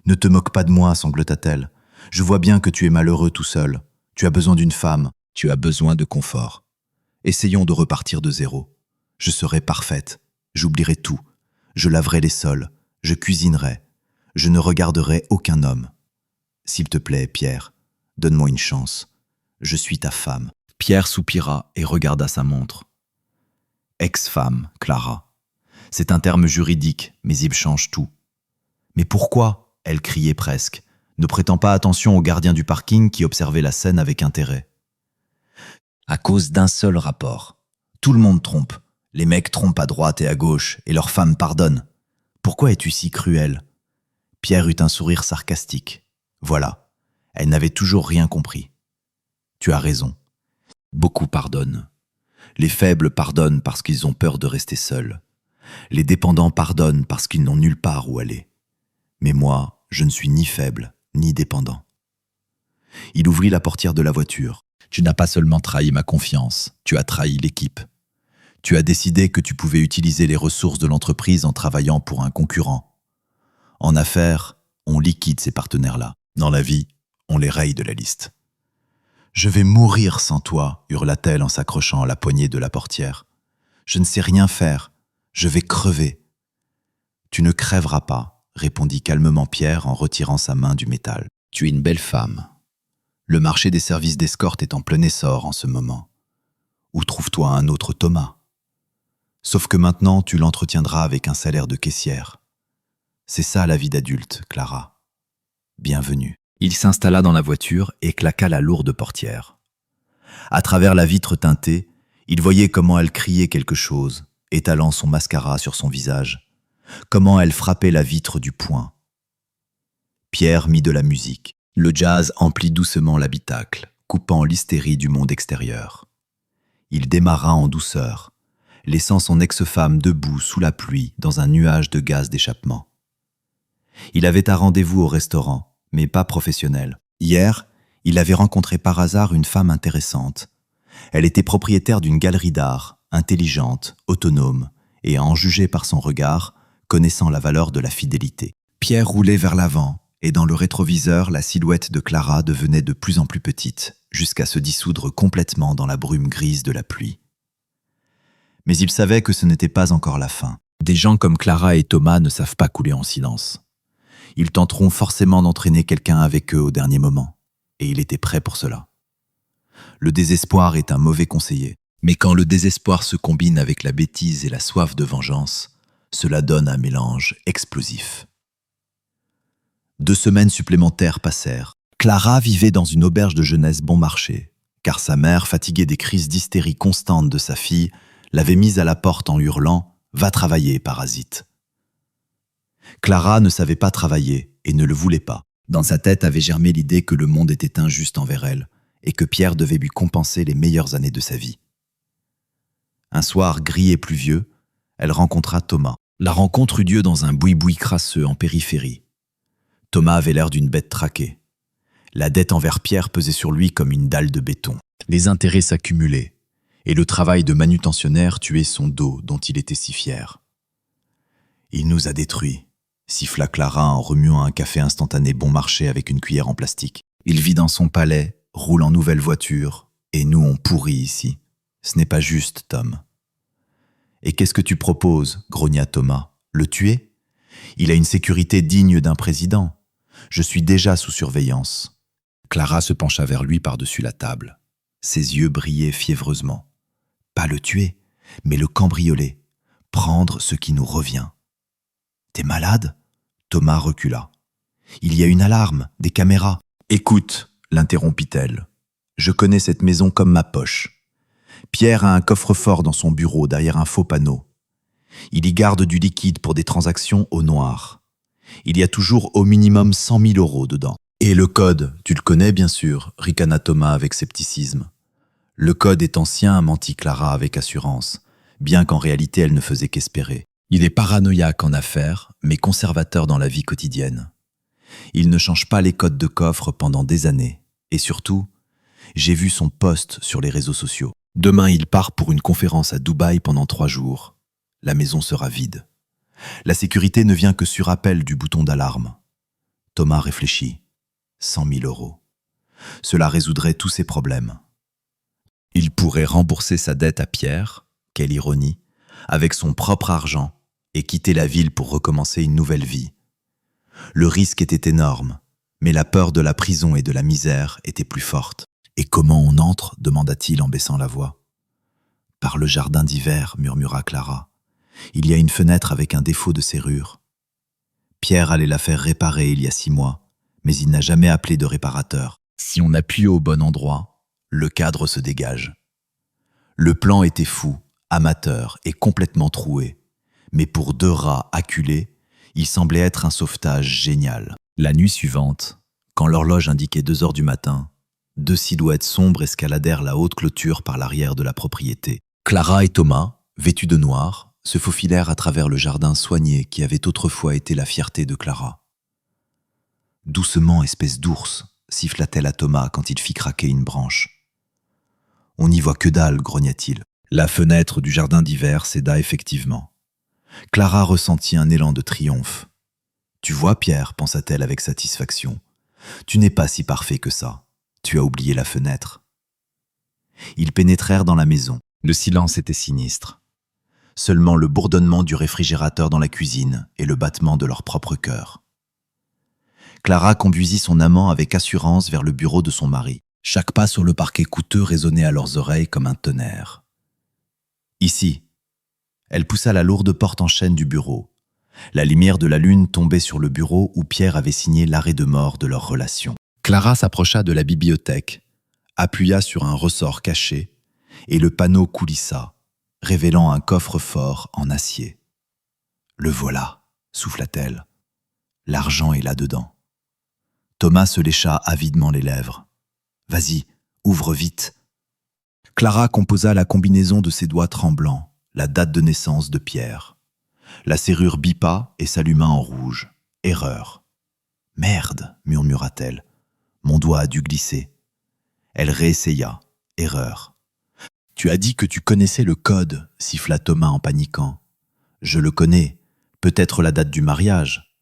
A: Ne te moque pas de moi, sanglota-t-elle. Je vois bien que tu es malheureux tout seul. Tu as besoin d'une femme, tu as besoin de confort. Essayons de repartir de zéro. Je serai parfaite, j'oublierai tout. Je laverai les sols, je cuisinerai. Je ne regarderai aucun homme. S'il te plaît, Pierre, donne-moi une chance. Je suis ta femme. Pierre soupira et regarda sa montre. Ex-femme, Clara. C'est un terme juridique, mais il change tout. Mais pourquoi ? Elle criait presque, ne prêtant pas attention au gardien du parking qui observait la scène avec intérêt. À cause d'un seul rapport. Tout le monde trompe. Les mecs trompent à droite et à gauche, et leurs femmes pardonnent. Pourquoi es-tu si cruel ? Pierre eut un sourire sarcastique. Voilà, elle n'avait toujours rien compris. Tu as raison. Beaucoup pardonnent. Les faibles pardonnent parce qu'ils ont peur de rester seuls. Les dépendants pardonnent parce qu'ils n'ont nulle part où aller. Mais moi, je ne suis ni faible, ni dépendant. Il ouvrit la portière de la voiture. Tu n'as pas seulement trahi ma confiance, tu as trahi l'équipe. Tu as décidé que tu pouvais utiliser les ressources de l'entreprise en travaillant pour un concurrent. En affaires, on liquide ces partenaires-là. Dans la vie, on les raye de la liste. Je vais mourir sans toi, hurla-t-elle en s'accrochant à la poignée de la portière. Je ne sais rien faire. Je vais crever. Tu ne crèveras pas, répondit calmement Pierre en retirant sa main du métal. Tu es une belle femme. Le marché des services d'escorte est en plein essor en ce moment. Où trouves-toi un autre Thomas ? Sauf que maintenant, tu l'entretiendras avec un salaire de caissière. C'est ça la vie d'adulte, Clara. Bienvenue. Il s'installa dans la voiture et claqua la lourde portière. À travers la vitre teintée, il voyait comment elle criait quelque chose, étalant son mascara sur son visage, comment elle frappait la vitre du poing. Pierre mit de la musique. Le jazz emplit doucement l'habitacle, coupant l'hystérie du monde extérieur. Il démarra en douceur, laissant son ex-femme debout sous la pluie dans un nuage de gaz d'échappement. Il avait un rendez-vous au restaurant, mais pas professionnel. Hier, il avait rencontré par hasard une femme intéressante. Elle était propriétaire d'une galerie d'art, intelligente, autonome, et à en juger par son regard, connaissant la valeur de la fidélité. Pierre roulait vers l'avant, et dans le rétroviseur, la silhouette de Clara devenait de plus en plus petite, jusqu'à se dissoudre complètement dans la brume grise de la pluie. Mais il savait que ce n'était pas encore la fin. Des gens comme Clara et Thomas ne savent pas couler en silence. Ils tenteront forcément d'entraîner quelqu'un avec eux au dernier moment, et il était prêt pour cela. Le désespoir est un mauvais conseiller, mais quand le désespoir se combine avec la bêtise et la soif de vengeance, cela donne un mélange explosif. 2 semaines supplémentaires passèrent. Clara vivait dans une auberge de jeunesse bon marché, car sa mère, fatiguée des crises d'hystérie constantes de sa fille, l'avait mise à la porte en hurlant « Va travailler, parasite !» Clara ne savait pas travailler et ne le voulait pas. Dans sa tête avait germé l'idée que le monde était injuste envers elle et que Pierre devait lui compenser les meilleures années de sa vie. Un soir gris et pluvieux, elle rencontra Thomas. La rencontre eut lieu dans un boui-boui crasseux en périphérie. Thomas avait l'air d'une bête traquée. La dette envers Pierre pesait sur lui comme une dalle de béton. Les intérêts s'accumulaient, et le travail de manutentionnaire tuait son dos dont il était si fier. « Il nous a détruits », siffla Clara en remuant un café instantané bon marché avec une cuillère en plastique. « Il vit dans son palais, roule en nouvelle voiture, et nous on pourrit ici. Ce n'est pas juste, Tom. »« Et qu'est-ce que tu proposes ?» grogna Thomas. « Le tuer ? Il a une sécurité digne d'un président. Je suis déjà sous surveillance. » Clara se pencha vers lui par-dessus la table. Ses yeux brillaient fiévreusement. « Pas le tuer, mais le cambrioler. Prendre ce qui nous revient. »« T'es malade ?» Thomas recula. « Il y a une alarme, des caméras. »« Écoute, l'interrompit-elle. Je connais cette maison comme ma poche. Pierre a un coffre-fort dans son bureau derrière un faux panneau. Il y garde du liquide pour des transactions au noir. Il y a toujours au minimum 100 000 € dedans. Et le code, tu le connais bien sûr, ricana Thomas avec scepticisme. Le code est ancien, mentit Clara avec assurance, bien qu'en réalité elle ne faisait qu'espérer. Il est paranoïaque en affaires, mais conservateur dans la vie quotidienne. Il ne change pas les codes de coffre pendant des années. Et surtout, j'ai vu son post sur les réseaux sociaux. Demain, il part pour une conférence à Dubaï pendant 3 jours. La maison sera vide. La sécurité ne vient que sur appel du bouton d'alarme. Thomas réfléchit. 100 000 €. Cela résoudrait tous ses problèmes. Il pourrait rembourser sa dette à Pierre, quelle ironie, avec son propre argent et quitter la ville pour recommencer une nouvelle vie. Le risque était énorme, mais la peur de la prison et de la misère était plus forte. « Et comment on entre » demanda-t-il en baissant la voix. « Par le jardin d'hiver » murmura Clara. « Il y a une fenêtre avec un défaut de serrure. » Pierre allait la faire réparer il y a 6 mois, mais il n'a jamais appelé de réparateur. Si on appuie au bon endroit, le cadre se dégage. Le plan était fou, amateur et complètement troué, mais pour 2 rats acculés, il semblait être un sauvetage génial. La nuit suivante, quand l'horloge indiquait 2 heures du matin, 2 silhouettes sombres escaladèrent la haute clôture par l'arrière de la propriété. Clara et Thomas, vêtus de noir, se faufilèrent à travers le jardin soigné qui avait autrefois été la fierté de Clara. « Doucement, espèce d'ours !» siffla-t-elle à Thomas quand il fit craquer une branche. « On n'y voit que dalle !» grogna-t-il. La fenêtre du jardin d'hiver céda effectivement. Clara ressentit un élan de triomphe. « Tu vois, Pierre, pensa-t-elle avec satisfaction, tu n'es pas si parfait que ça. Tu as oublié la fenêtre. » Ils pénétrèrent dans la maison. Le silence était sinistre. Seulement le bourdonnement du réfrigérateur dans la cuisine et le battement de leur propre cœur. Clara conduisit son amant avec assurance vers le bureau de son mari. Chaque pas sur le parquet coûteux résonnait à leurs oreilles comme un tonnerre. « Ici !» Elle poussa la lourde porte en chêne du bureau. La lumière de la lune tombait sur le bureau où Pierre avait signé l'arrêt de mort de leur relation. Clara s'approcha de la bibliothèque, appuya sur un ressort caché, et le panneau coulissa, révélant un coffre-fort en acier. « Le voilà !» souffla-t-elle. « L'argent est là-dedans. » Thomas se lécha avidement les lèvres. « Vas-y, ouvre vite !» Clara composa la combinaison de ses doigts tremblants, la date de naissance de Pierre. La serrure bipa et s'alluma en rouge. Erreur. « Merde !» murmura-t-elle. « Mon doigt a dû glisser. » Elle réessaya. Erreur. « Tu as dit que tu connaissais le code » siffla Thomas en paniquant. « Je le connais. Peut-être la date du mariage. »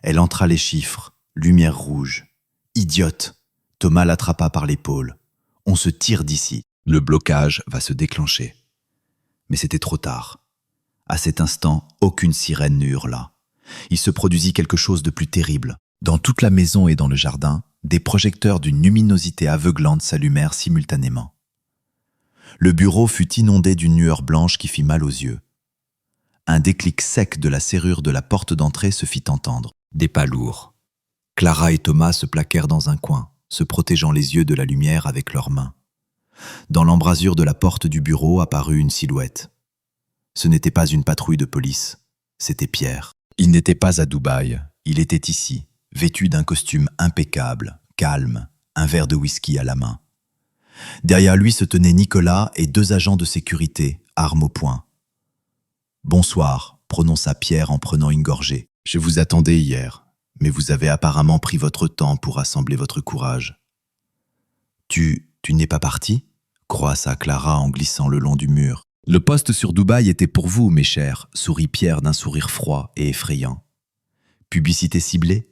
A: Elle entra les chiffres. Lumière rouge. « Idiote !» Thomas l'attrapa par l'épaule. « On se tire d'ici. Le blocage va se déclencher. » Mais c'était trop tard. À cet instant, aucune sirène ne hurla. Il se produisit quelque chose de plus terrible. Dans toute la maison et dans le jardin, des projecteurs d'une luminosité aveuglante s'allumèrent simultanément. Le bureau fut inondé d'une lueur blanche qui fit mal aux yeux. Un déclic sec de la serrure de la porte d'entrée se fit entendre. Des pas lourds. Clara et Thomas se plaquèrent dans un coin, se protégeant les yeux de la lumière avec leurs mains. Dans l'embrasure de la porte du bureau apparut une silhouette. Ce n'était pas une patrouille de police, c'était Pierre. Il n'était pas à Dubaï, il était ici, vêtu d'un costume impeccable, calme, un verre de whisky à la main. Derrière lui se tenaient Nicolas et 2 agents de sécurité, armes au poing. « Bonsoir », prononça Pierre en prenant une gorgée. « Je vous attendais hier, mais vous avez apparemment pris votre temps pour rassembler votre courage. »« Tu n'es pas parti ?» croassa Clara en glissant le long du mur. « Le poste sur Dubaï était pour vous, mes chers », sourit Pierre d'un sourire froid et effrayant. « Publicité ciblée ?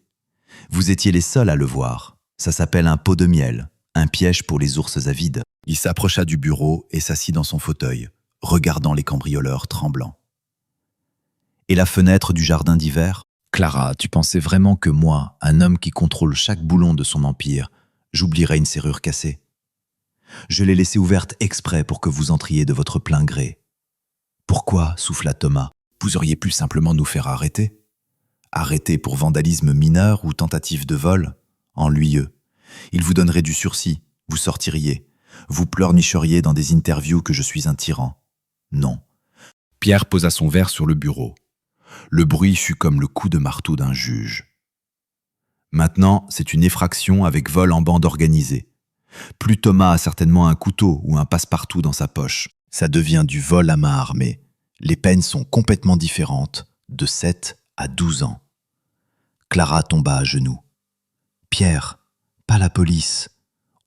A: Vous étiez les seuls à le voir. Ça s'appelle un pot de miel, un piège pour les ours avides. » Il s'approcha du bureau et s'assit dans son fauteuil, regardant les cambrioleurs tremblants. « Et la fenêtre du jardin d'hiver ? Clara, tu pensais vraiment que moi, un homme qui contrôle chaque boulon de son empire, j'oublierais une serrure cassée ? Je l'ai laissée ouverte exprès pour que vous entriez de votre plein gré. »« Pourquoi ?» souffla Thomas. « Vous auriez pu simplement nous faire arrêter. » »« Arrêter pour vandalisme mineur ou tentative de vol ? Ennuyeux. Il vous donnerait du sursis, vous sortiriez. Vous pleurnicheriez dans des interviews que je suis un tyran. Non. Pierre posa son verre sur le bureau. Le bruit fut comme le coup de marteau d'un juge. Maintenant, c'est une effraction avec vol en bande organisée. Plus Thomas a certainement un couteau ou un passe-partout dans sa poche. Ça devient du vol à main armée. Les peines sont complètement différentes, de 7 à 12 ans. Clara tomba à genoux. « Pierre, pas la police.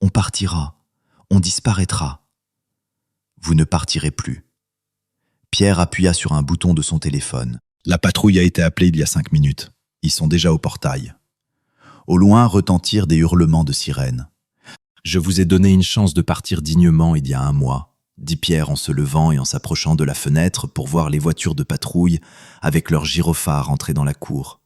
A: On partira. On disparaîtra. » « Vous ne partirez plus. » Pierre appuya sur un bouton de son téléphone. La patrouille a été appelée il y a 5 minutes. Ils sont déjà au portail. Au loin retentirent des hurlements de sirènes. « Je vous ai donné une chance de partir dignement il y a 1 mois, dit Pierre en se levant et en s'approchant de la fenêtre pour voir les voitures de patrouille avec leurs gyrophares entrer dans la cour.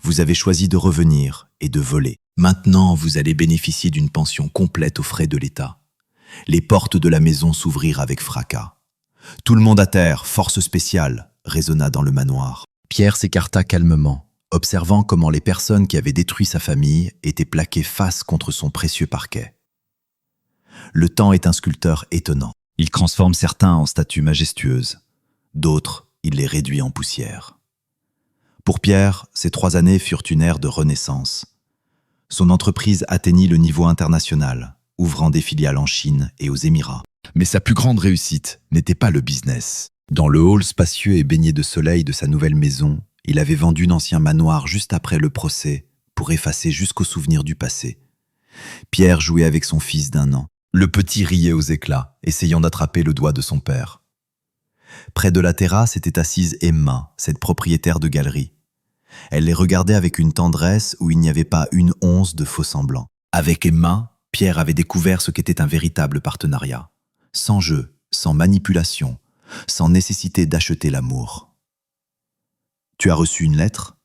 A: Vous avez choisi de revenir et de voler. Maintenant, vous allez bénéficier d'une pension complète aux frais de l'État. Les portes de la maison s'ouvrirent avec fracas. « Tout le monde à terre, force spéciale !» résonna dans le manoir. Pierre s'écarta calmement, observant comment les personnes qui avaient détruit sa famille étaient plaquées face contre son précieux parquet. Le temps est un sculpteur étonnant. Il transforme certains en statues majestueuses. D'autres, il les réduit en poussière. Pour Pierre, ces 3 années furent une ère de renaissance. Son entreprise atteignit le niveau international, ouvrant des filiales en Chine et aux Émirats. Mais sa plus grande réussite n'était pas le business. Dans le hall spacieux et baigné de soleil de sa nouvelle maison, il avait vendu d'anciens manoirs juste après le procès pour effacer jusqu'au souvenir du passé. Pierre jouait avec son fils d'1 an. Le petit riait aux éclats, essayant d'attraper le doigt de son père. Près de la terrasse était assise Emma, cette propriétaire de galerie. Elle les regardait avec une tendresse où il n'y avait pas une once de faux-semblant. Avec Emma, Pierre avait découvert ce qu'était un véritable partenariat. Sans jeu, sans manipulation, sans nécessité d'acheter l'amour. « Tu as reçu une lettre ?»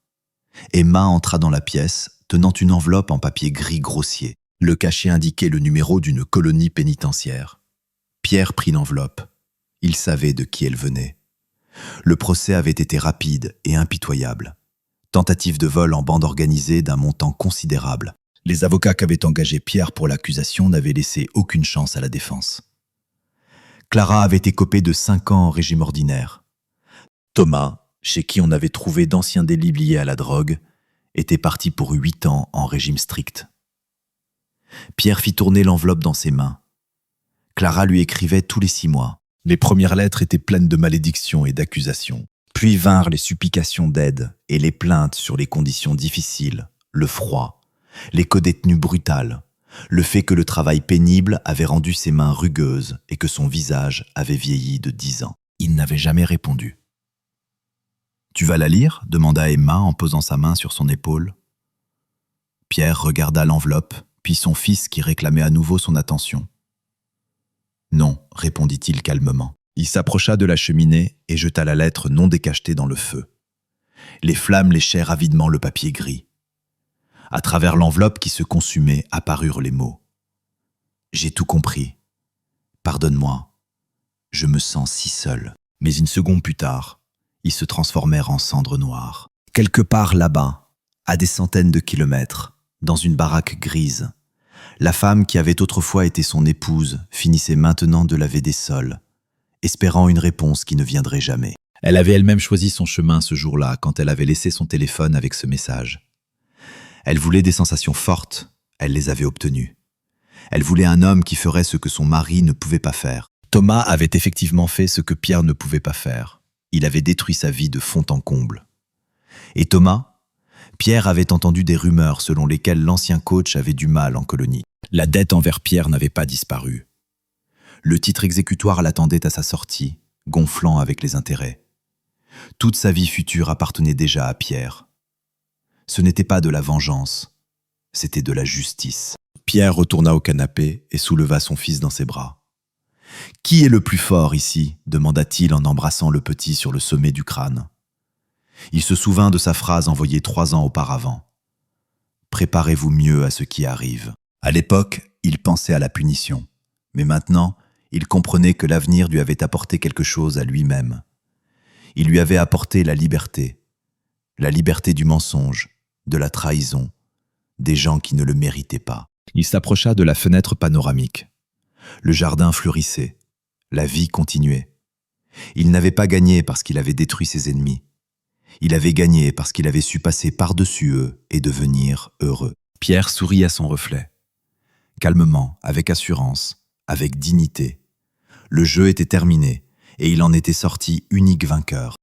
A: Emma entra dans la pièce, tenant une enveloppe en papier gris grossier. Le cachet indiquait le numéro d'une colonie pénitentiaire. Pierre prit l'enveloppe. Il savait de qui elle venait. Le procès avait été rapide et impitoyable. Tentative de vol en bande organisée d'un montant considérable. Les avocats qu'avait engagé Pierre pour l'accusation n'avaient laissé aucune chance à la défense. Clara avait écopé de 5 ans en régime ordinaire. Thomas, chez qui on avait trouvé d'anciens délits liés à la drogue, était parti pour 8 ans en régime strict. Pierre fit tourner l'enveloppe dans ses mains. Clara lui écrivait tous les 6 mois. Les premières lettres étaient pleines de malédictions et d'accusations. Puis vinrent les supplications d'aide et les plaintes sur les conditions difficiles, le froid, les codétenues brutales, le fait que le travail pénible avait rendu ses mains rugueuses et que son visage avait vieilli de 10 ans. Il n'avait jamais répondu. « Tu vas la lire ?» demanda Emma en posant sa main sur son épaule. Pierre regarda l'enveloppe, puis son fils qui réclamait à nouveau son attention. « Non » répondit-il calmement. Il s'approcha de la cheminée et jeta la lettre non décachetée dans le feu. Les flammes léchèrent avidement le papier gris. À travers l'enveloppe qui se consumait apparurent les mots. « J'ai tout compris. Pardonne-moi. Je me sens si seul. » Mais une seconde plus tard, ils se transformèrent en cendres noires. Quelque part là-bas, à des centaines de kilomètres, dans une baraque grise, la femme qui avait autrefois été son épouse finissait maintenant de laver des sols, espérant une réponse qui ne viendrait jamais. Elle avait elle-même choisi son chemin ce jour-là quand elle avait laissé son téléphone avec ce message. Elle voulait des sensations fortes, elle les avait obtenues. Elle voulait un homme qui ferait ce que son mari ne pouvait pas faire. Thomas avait effectivement fait ce que Pierre ne pouvait pas faire. Il avait détruit sa vie de fond en comble. Et Thomas ? Pierre avait entendu des rumeurs selon lesquelles l'ancien coach avait du mal en colonie. La dette envers Pierre n'avait pas disparu. Le titre exécutoire l'attendait à sa sortie, gonflant avec les intérêts. Toute sa vie future appartenait déjà à Pierre. Ce n'était pas de la vengeance, c'était de la justice. Pierre retourna au canapé et souleva son fils dans ses bras. « Qui est le plus fort ici ?» demanda-t-il en embrassant le petit sur le sommet du crâne. Il se souvint de sa phrase envoyée 3 ans auparavant. « Préparez-vous mieux à ce qui arrive. » À l'époque, il pensait à la punition. Mais maintenant, il comprenait que l'avenir lui avait apporté quelque chose à lui-même. Il lui avait apporté la liberté du mensonge, de la trahison, des gens qui ne le méritaient pas. Il s'approcha de la fenêtre panoramique. Le jardin fleurissait. La vie continuait. Il n'avait pas gagné parce qu'il avait détruit ses ennemis. Il avait gagné parce qu'il avait su passer par-dessus eux et devenir heureux. Pierre sourit à son reflet. Calmement, avec assurance, avec dignité. Le jeu était terminé et il en était sorti unique vainqueur.